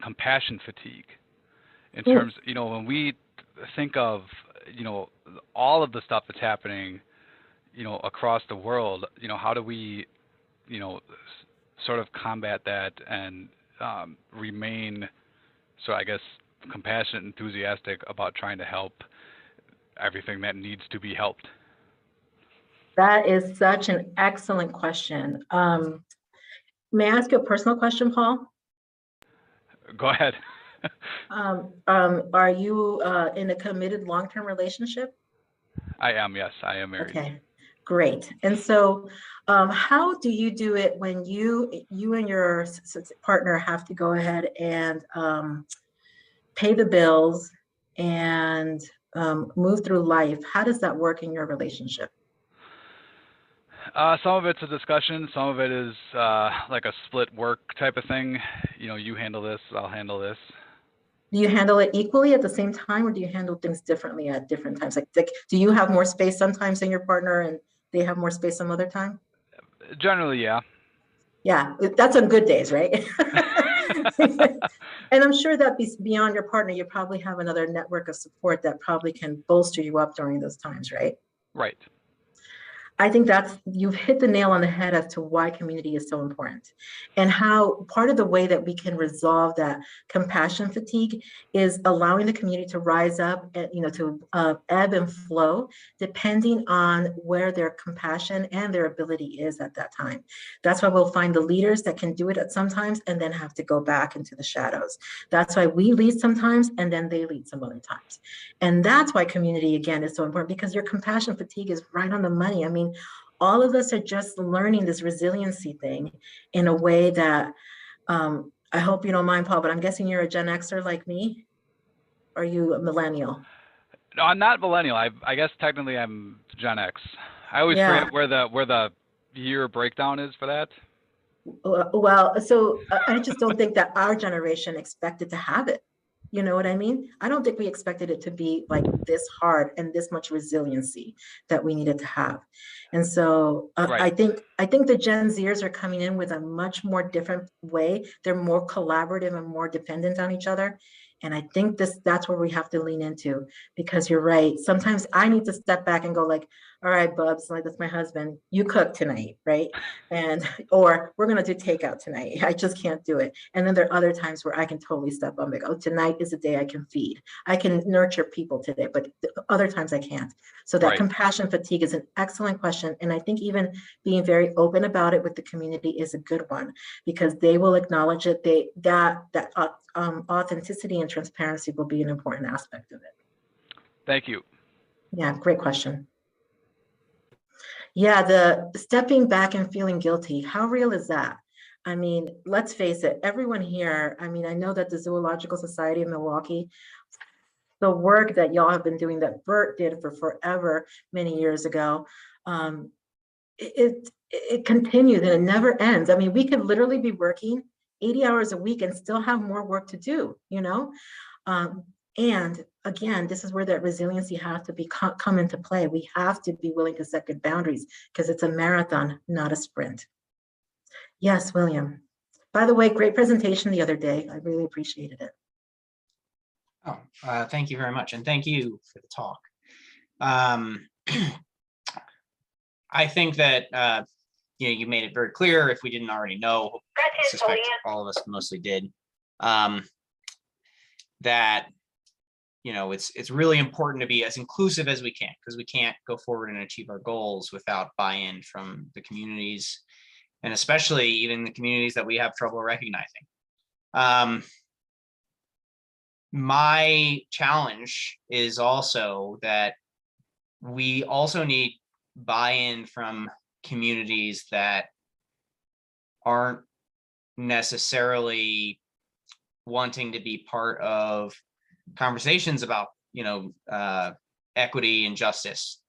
compassion fatigue in terms, when we think of, all of the stuff that's happening, across the world, how do we, sort of combat that and remain, so I guess, compassionate, enthusiastic about trying to help everything that needs to be helped? That is such an excellent question. May I ask you a personal question, Paul? Go ahead. Are you in a committed long-term relationship? I am, yes, I am married. Okay, great. And so how do you do it when you and your partner have to go ahead and pay the bills and move through life? How does that work in your relationship? Some of it's a discussion. Some of it is like a split work type of thing. You handle this, I'll handle this. Do you handle it equally at the same time, or do you handle things differently at different times? Like do you have more space sometimes than your partner and they have more space some other time? Generally, yeah. Yeah, that's on good days, right? And I'm sure that beyond your partner, you probably have another network of support that probably can bolster you up during those times, right? Right. I think you've hit the nail on the head as to why community is so important, and how part of the way that we can resolve that compassion fatigue is allowing the community to rise up and, to ebb and flow depending on where their compassion and their ability is at that time. That's why we'll find the leaders that can do it at sometimes and then have to go back into the shadows. That's why we lead sometimes and then they lead some other times. And that's why community, again, is so important, because your compassion fatigue is right on the money. I mean, all of us are just learning this resiliency thing in a way that I hope you don't mind, Paul, but I'm guessing you're a Gen Xer like me. Or are you a millennial? No, I'm not millennial. I guess technically I'm Gen X. I always Yeah. forget where the year breakdown is for that. Well, so I just don't think that our generation expected to have it. You know what I mean? I don't think we expected it to be like this hard and this much resiliency that we needed to have. And so Right. I think the Gen Zers are coming in with a much more different way. They're more collaborative and more dependent on each other. And I think that's where we have to lean into, because you're right. Sometimes I need to step back and go like, all right, Bubs, like that's my husband, you cook tonight, right? And or we're gonna do takeout tonight. I just can't do it. And then there are other times where I can totally step up and go, oh, tonight is a day I can feed. I can nurture people today, but other times I can't. So that Right. compassion fatigue is an excellent question. And I think even being very open about it with the community is a good one, because they will acknowledge it. That authenticity and transparency will be an important aspect of it. Thank you. Yeah, great question. Yeah, the stepping back and feeling guilty, how real is that? I mean, let's face it, everyone here, I mean, I know that the Zoological Society of Milwaukee, the work that y'all have been doing, that Bert did for forever, many years ago, it continues and it never ends. I mean, we could literally be working 80 hours a week and still have more work to do, you know? And again, this is where that resiliency has to come into play. We have to be willing to set good boundaries, because it's a marathon, not a sprint. Yes, William. By the way, great presentation the other day. I really appreciated it. Oh, thank you very much. And thank you for the talk. I think that, you made it very clear, if we didn't already know, I suspect all of us mostly did, that it's really important to be as inclusive as we can, because we can't go forward and achieve our goals without buy-in from the communities, and especially even the communities that we have trouble recognizing. My challenge is also that we also need buy-in from communities that aren't necessarily wanting to be part of conversations about equity and justice,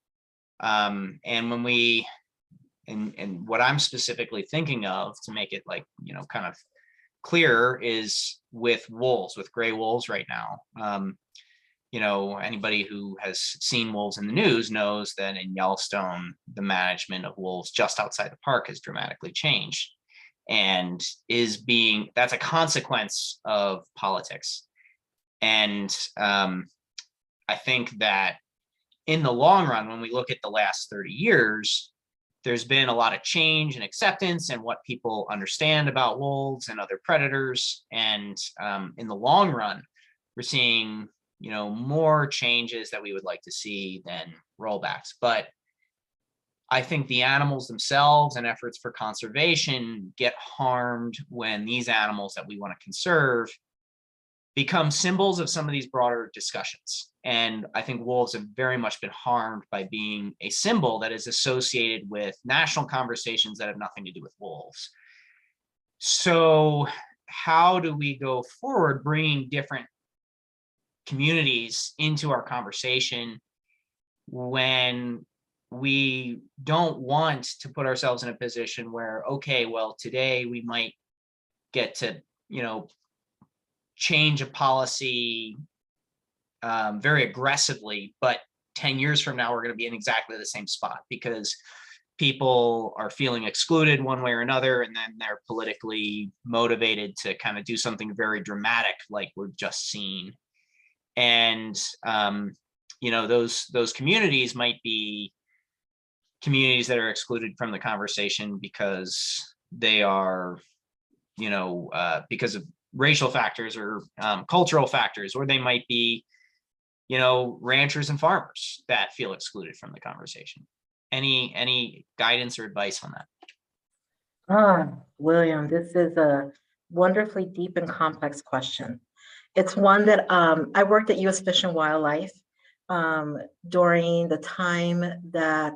and when we and what I'm specifically thinking of, to make it like kind of clear, is with wolves, with gray wolves right now. Anybody who has seen wolves in the news knows that in Yellowstone, the management of wolves just outside the park has dramatically changed, and that's a consequence of politics. And I think that in the long run, when we look at the last 30 years, there's been a lot of change and acceptance and what people understand about wolves and other predators. And in the long run, we're seeing, more changes that we would like to see than rollbacks. But I think the animals themselves and efforts for conservation get harmed when these animals that we want to conserve become symbols of some of these broader discussions. And I think wolves have very much been harmed by being a symbol that is associated with national conversations that have nothing to do with wolves. So how do we go forward bringing different communities into our conversation when we don't want to put ourselves in a position where, okay, well, today we might get to, change a policy very aggressively, but 10 years from now, we're going to be in exactly the same spot, because people are feeling excluded one way or another, and then they're politically motivated to kind of do something very dramatic like we've just seen. And those communities might be communities that are excluded from the conversation because they are, because of racial factors or cultural factors, or they might be, ranchers and farmers that feel excluded from the conversation. Any guidance or advice on that? William, this is a wonderfully deep and complex question. It's one that I worked at U.S. Fish and Wildlife during the time that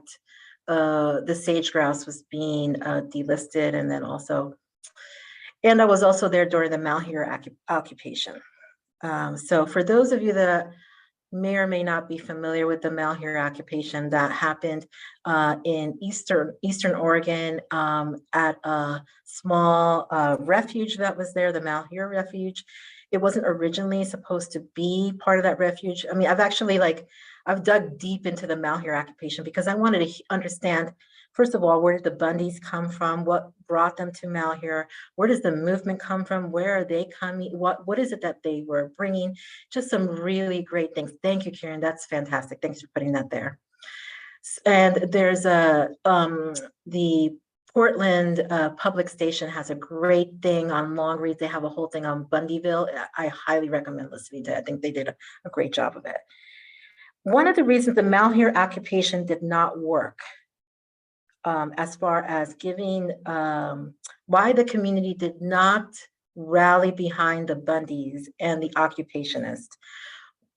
the sage grouse was being delisted, and then and I was also there during the malheur occupation. So for those of you that may or may not be familiar with the malheur occupation, that happened in Eastern Oregon at a small refuge that was there, the Malheur Refuge. It wasn't originally supposed to be part of that refuge. I mean, I've dug deep into the malheur occupation because I wanted to understand, first of all, where did the Bundys come from? What brought them to malheur? Where does the movement come from? Where are they coming? What is it that they were bringing? Just some really great things. Thank you, Karen. That's fantastic. Thanks for putting that there. And there's the Portland public station has a great thing on long reads. They have a whole thing on Bundyville. I highly recommend listening to it. I think they did a great job of it. One of the reasons the malheur occupation did not work, as far as giving, why the community did not rally behind the Bundys and the occupationists,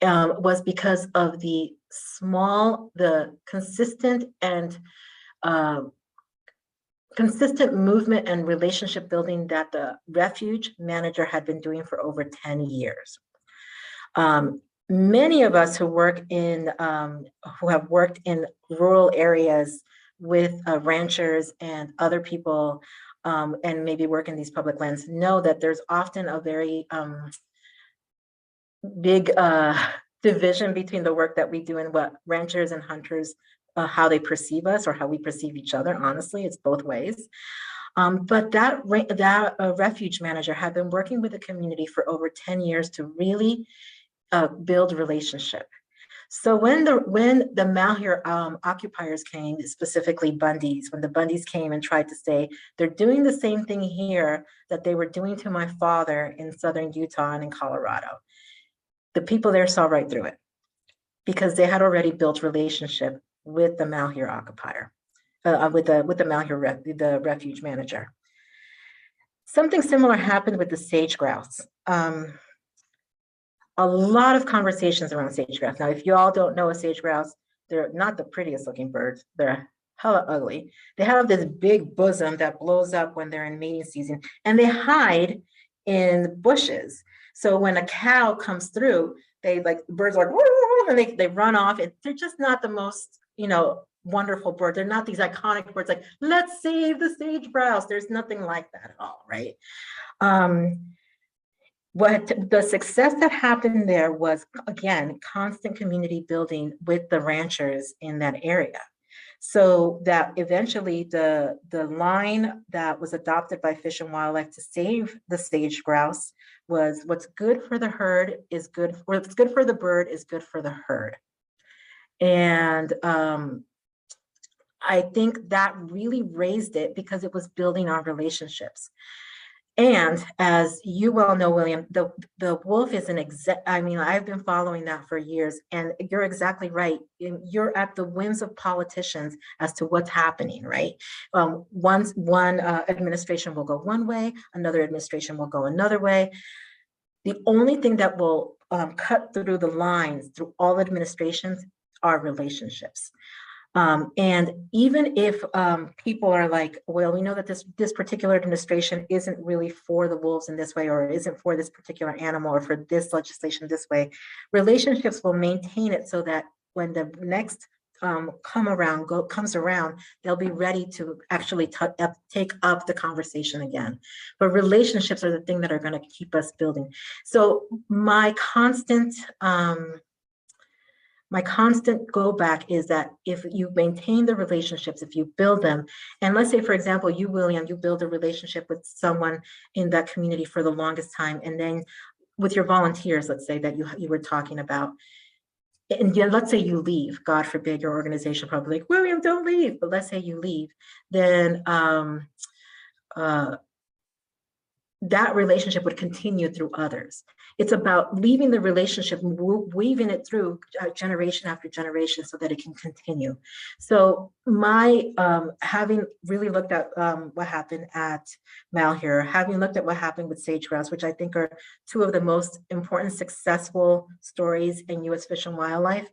was because of the consistent movement and relationship building that the refuge manager had been doing for over 10 years. Many of us who have worked in rural areas with ranchers and other people, and maybe work in these public lands, know that there's often a very big division between the work that we do and what ranchers and hunters, how they perceive us or how we perceive each other. Honestly, it's both ways. But that refuge manager had been working with the community for over 10 years to really build relationship. So when the malheur occupiers came, specifically Bundys, when the Bundys came and tried to say, they're doing the same thing here that they were doing to my father in southern Utah and in Colorado, the people there saw right through it because they had already built relationship with the malheur occupier, with the malheur, the refuge manager. Something similar happened with the sage grouse. A lot of conversations around sage grouse. Now, if you all don't know a sage grouse, they're not the prettiest looking birds. They're hella ugly. They have this big bosom that blows up when they're in mating season, and they hide in bushes. So when a cow comes through, the birds are like, and they run off. They're just not the most, wonderful bird. They're not these iconic birds like, let's save the sage grouse. There's nothing like that at all, right? What the success that happened there was, again, constant community building with the ranchers in that area. So that eventually the line that was adopted by Fish and Wildlife to save the sage grouse was what's good for the herd is good, or what's good for the bird is good for the herd. And I think that really raised it because it was building our relationships. And as you well know, William, the wolf is I've been following that for years, and you're exactly right. You're at the whims of politicians as to what's happening, right? One administration will go one way, another administration will go another way. The only thing that will cut through the lines through all administrations are relationships. And even if people are like, well, we know that this particular administration isn't really for the wolves in this way, or isn't for this particular animal, or for this legislation this way, relationships will maintain it so that when the next comes around, they'll be ready to actually take up the conversation again. But relationships are the thing that are going to keep us building. So my constant my constant go back is that if you maintain the relationships, if you build them, and let's say, for example, you, William, you build a relationship with someone in that community for the longest time, and then with your volunteers, let's say that you were talking about, and let's say you leave, God forbid, your organization probably like, William, don't leave, but let's say you leave, then that relationship would continue through others. It's about leaving the relationship, weaving it through generation after generation so that it can continue. So my, having really looked at what happened at Malheur, having looked at what happened with Sage Grouse, which I think are two of the most important successful stories in US Fish and Wildlife,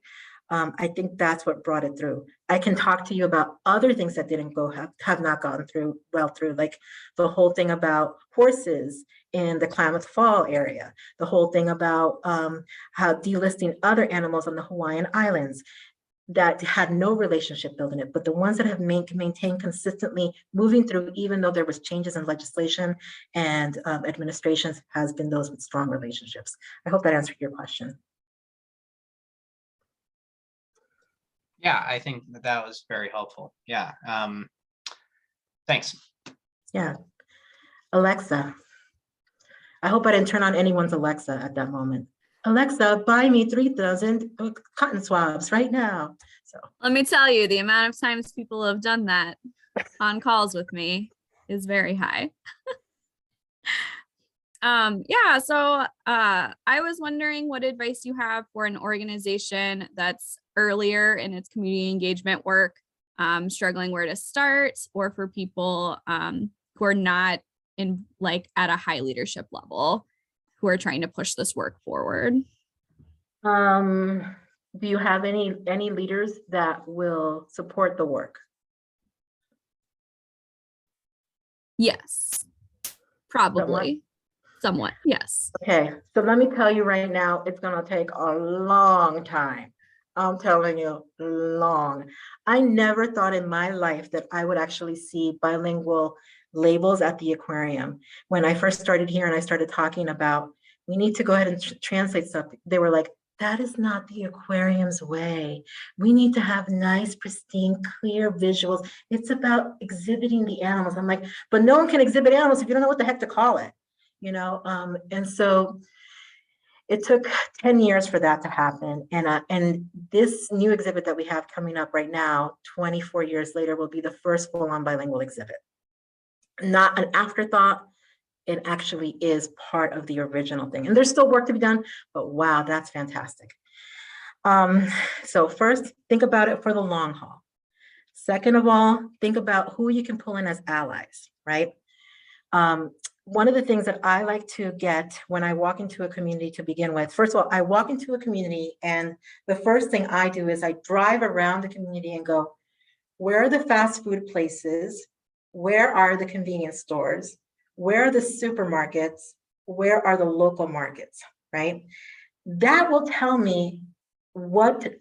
I think that's what brought it through. I can talk to you about other things that didn't have not gone through, like the whole thing about horses in the Klamath Fall area, the whole thing about how delisting other animals on the Hawaiian Islands that had no relationship building it, but the ones that have maintained consistently moving through, even though there was changes in legislation and administrations, has been those with strong relationships. I hope that answered your question. Yeah, I think that was very helpful. Yeah. Thanks. Yeah. Alexa. I hope I didn't turn on anyone's Alexa at that moment. Alexa, buy me 3,000 cotton swabs right now. So let me tell you, the amount of times people have done that on calls with me is very high. Yeah, so I was wondering what advice you have for an organization that's earlier in its community engagement work, struggling where to start, or for people who are not in at a high leadership level, who are trying to push this work forward. Do you have any leaders that will support the work? Yes, probably. Somewhat, yes. Okay, so let me tell you right now, it's going to take a long time. I'm telling you, long. I never thought in my life that I would actually see bilingual labels at the aquarium. When I first started here and I started talking about, we need to go ahead and translate stuff, they were like, that is not the aquarium's way. We need to have nice, pristine, clear visuals. It's about exhibiting the animals. I'm like, but no one can exhibit animals if you don't know what the heck to call it. And so it took 10 years for that to happen. And this new exhibit that we have coming up right now, 24 years later, will be the first full-on bilingual exhibit. Not an afterthought. It actually is part of the original thing. And there's still work to be done, but wow, that's fantastic. So first, think about it for the long haul. Second of all, think about who you can pull in as allies, right? One of the things that I like to get when I walk into a community to begin with, first of all, I walk into a community and the first thing I do is I drive around the community and go, where are the fast food places? Where are the convenience stores? Where are the supermarkets? Where are the local markets, right? That will tell me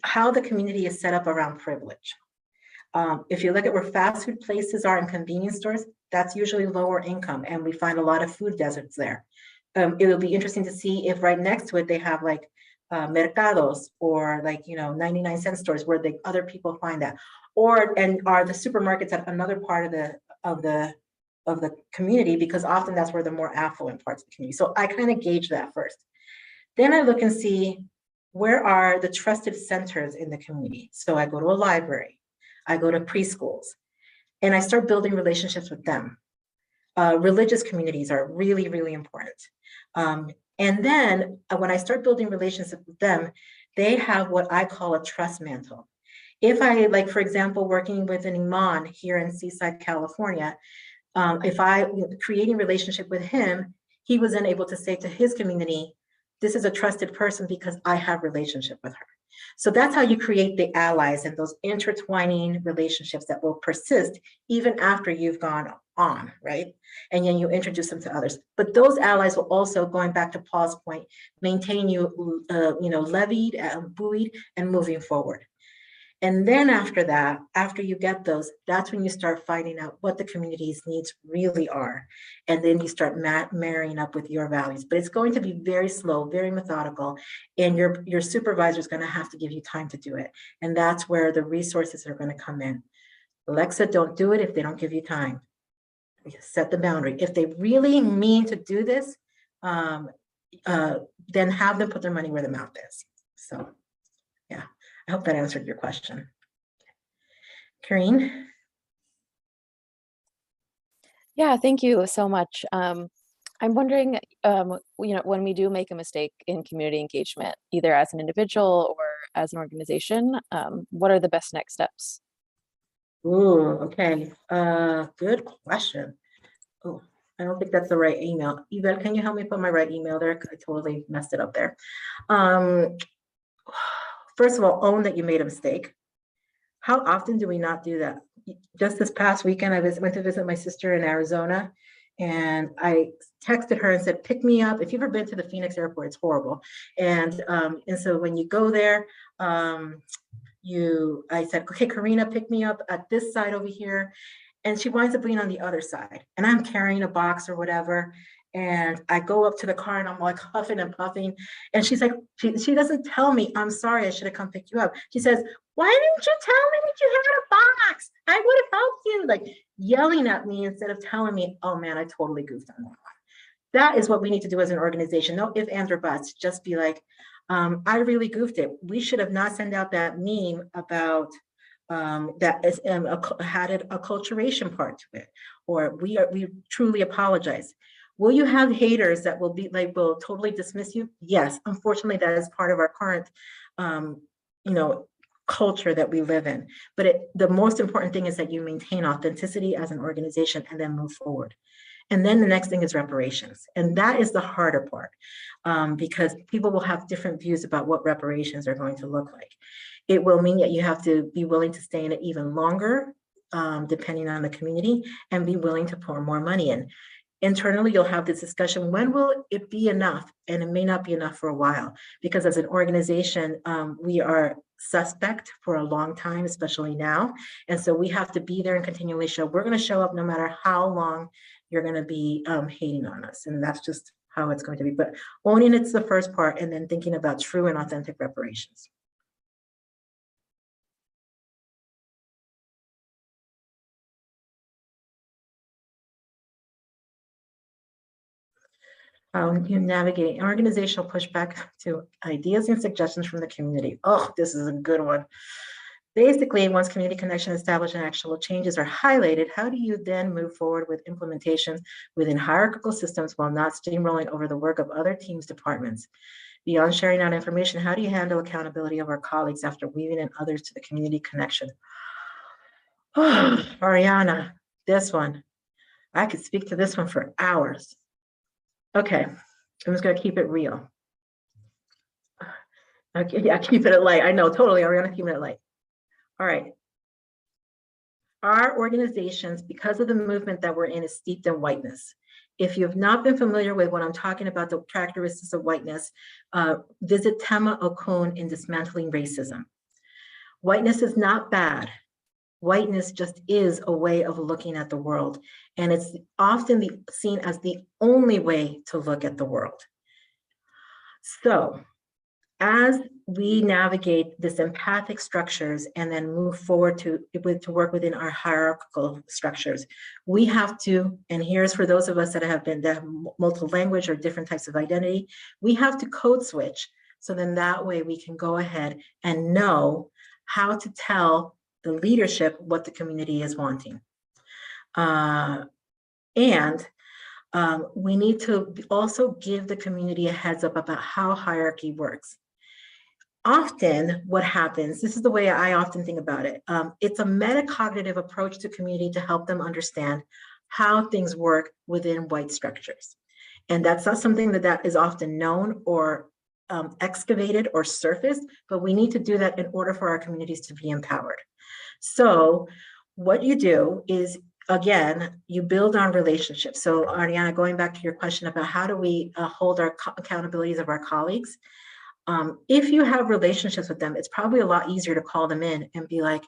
how the community is set up around privilege. If you look at where fast food places are and convenience stores, that's usually lower income, and we find a lot of food deserts there. It'll be interesting to see if right next to it they have like mercados or 99-cent stores where the other people find that, and are the supermarkets at another part of the community, because often that's where the more affluent parts of the community. So I kind of gauge that first. Then I look and see where are the trusted centers in the community. So I go to a library, I go to preschools, and I start building relationships with them. Religious communities are really, really important. And then when I start building relationships with them, they have what I call a trust mantle. If I, for example, working with an imam here in Seaside, California, if I creating relationship with him, he was then able to say to his community, this is a trusted person because I have relationship with her. So that's how you create the allies and those intertwining relationships that will persist even after you've gone on, right? And then you introduce them to others. But those allies will also, going back to Paul's point, maintain you, levied, buoyed, and moving forward. And then after that, after you get those, that's when you start finding out what the community's needs really are. And then you start marrying up with your values. But it's going to be very slow, very methodical, and your supervisor is going to have to give you time to do it. And that's where the resources are going to come in. Alexa, don't do it if they don't give you time. Set the boundary. If they really mean to do this, then have them put their money where the mouth is. So, yeah, I hope that answered your question. Karine? Yeah, thank you so much. I'm wondering, when we do make a mistake in community engagement, either as an individual or as an organization, what are the best next steps? Ooh, okay. Good question. Oh, I don't think that's the right email. Yvette, can you help me put my right email there? I totally messed it up there. First of all, own that you made a mistake. How often do we not do that? Just this past weekend, I went to visit my sister in Arizona, and I texted her and said, pick me up. If you've ever been to the Phoenix airport, it's horrible. And so when you go there, I said, okay, Karina, pick me up at this side over here. And she winds up being on the other side. And I'm carrying a box or whatever. And I go up to the car and I'm like huffing and puffing. And she's like, she doesn't tell me, I'm sorry, I should have come pick you up. She says, why didn't you tell me that you had a box? I would have helped you. Like yelling at me instead of telling me, oh man, I totally goofed on that one. That is what we need to do as an organization. No ifs, ands, or buts. Just be like, I really goofed it. We should have not sent out that meme about that is had an acculturation part to it, or we truly apologize. Will you have haters that will be like will totally dismiss you? Yes, unfortunately, that is part of our current, culture that we live in. But the most important thing is that you maintain authenticity as an organization and then move forward. And then the next thing is reparations. And that is the harder part because people will have different views about what reparations are going to look like. It will mean that you have to be willing to stay in it even longer, depending on the community, and be willing to pour more money in. Internally, you'll have this discussion, when will it be enough? And it may not be enough for a while, because as an organization, we are suspect for a long time, especially now. And so we have to be there and continually show, we're going to show up no matter how long you're going to be hating on us. And that's just how it's going to be. But owning it's the first part, and then thinking about true and authentic reparations. You navigate organizational pushback to ideas and suggestions from the community. Oh, this is a good one. Basically, once community connection established and actual changes are highlighted, how do you then move forward with implementation within hierarchical systems while not steamrolling over the work of other teams' departments? Beyond sharing out information, how do you handle accountability of our colleagues after weaving in others to the community connection? Oh, Ariana, this one. I could speak to this one for hours. Okay, I'm just gonna keep it real. Okay, yeah, keep it light. I know, totally, Ariana, keep it light. All right. Our organizations, because of the movement that we're in, is steeped in whiteness. If you have not been familiar with what I'm talking about, the characteristics of whiteness, visit Tema Okun in Dismantling Racism. Whiteness is not bad. Whiteness just is a way of looking at the world. And it's often seen as the only way to look at the world. So as we navigate this empathic structures and then move forward to work within our hierarchical structures, we have to, and here's for those of us that have multiple language or different types of identity, we have to code switch. So then that way we can go ahead and know how to tell the leadership what the community is wanting. We need to also give the community a heads up about how hierarchy works. Often what happens, this is the way I often think about it, it's a metacognitive approach to community to help them understand how things work within white structures. And that's not something that is often known or excavated or surfaced, but we need to do that in order for our communities to be empowered. So what you do is, again, you build on relationships. So Ariana, going back to your question about how do we hold our accountabilities of our colleagues, If you have relationships with them, it's probably a lot easier to call them in and be like,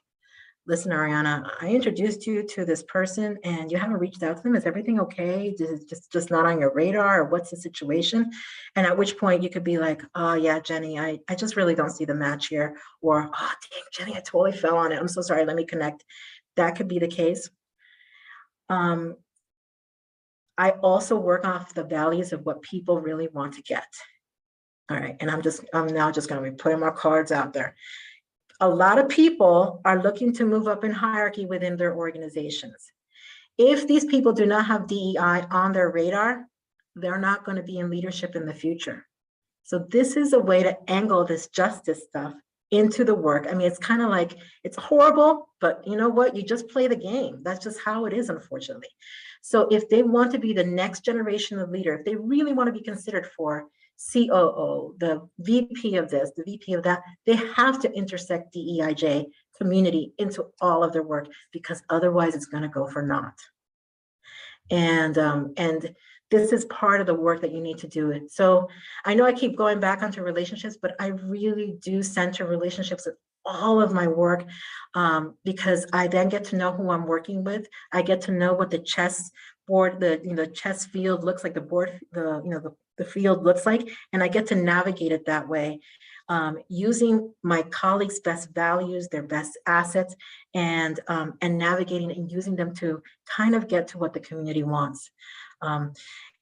listen, Ariana, I introduced you to this person and you haven't reached out to them. Is everything okay? Is it just not on your radar, or what's the situation? And at which point you could be like, oh yeah, Jenny, I just really don't see the match here. Or, oh dang, Jenny, I totally fell on it. I'm so sorry, let me connect. That could be the case. I also work off the values of what people really want to get. All right, and I'm now just gonna be putting my cards out there. A lot of people are looking to move up in hierarchy within their organizations. If these people do not have DEI on their radar, they're not going to be in leadership in the future. So this is a way to angle this justice stuff into the work. I mean, it's kind of like, it's horrible, but you know what? You just play the game. That's just how it is, unfortunately. So if they want to be the next generation of leader, if they really want to be considered for COO, the VP of this, the VP of that, they have to intersect DEIJ community into all of their work, because otherwise it's going to go for naught. And this is part of the work that you need to do. It. So I know I keep going back onto relationships, but I really do center relationships in all of my work, because I then get to know who I'm working with. I get to know what the chess board, the chess field looks like, the board, the field looks like, and I get to navigate it that way, using my colleagues' best values, their best assets, and navigating and using them to kind of get to what the community wants.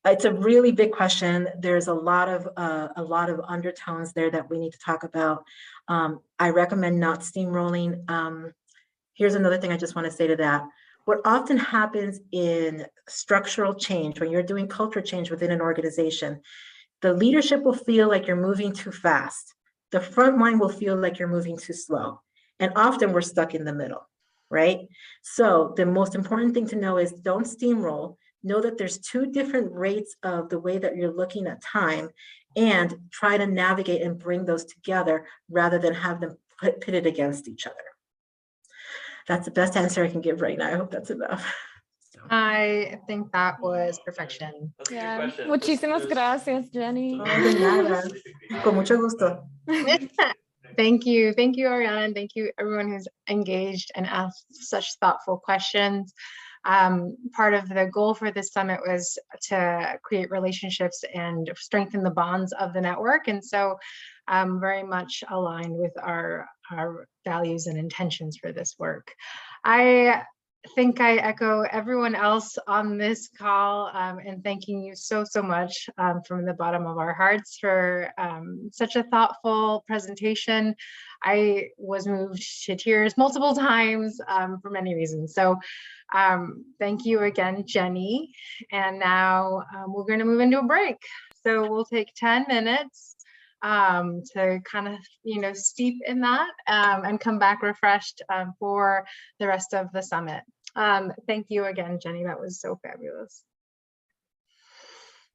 It's a really big question. There's a lot of undertones there that we need to talk about. I recommend not steamrolling. Here's another thing I just want to say to that. What often happens in structural change, when you're doing culture change within an organization, the leadership will feel like you're moving too fast. The front line will feel like you're moving too slow. And often we're stuck in the middle, right? So the most important thing to know is don't steamroll. Know that there's two different rates of the way that you're looking at time, and try to navigate and bring those together rather than have them pitted against each other. That's the best answer I can give right now. I hope that's enough. I think that was perfection. Yeah. Muchísimas gracias, Jenny. No, de nada. Con mucho gusto. Thank you, Ariana, and thank you everyone who's engaged and asked such thoughtful questions. Part of the goal for this summit was to create relationships and strengthen the bonds of the network, and so very much aligned with our values and intentions for this work. I think I echo everyone else on this call, and thanking you so much from the bottom of our hearts for such a thoughtful presentation. I was moved to tears multiple times for many reasons. So thank you again, Jenny. And now we're going to move into a break. So we'll take 10 minutes to kind of, steep in that and come back refreshed for the rest of the summit. Thank you again, Jenny. That was so fabulous.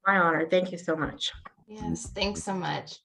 My honor. Thank you so much. Yes, thanks so much.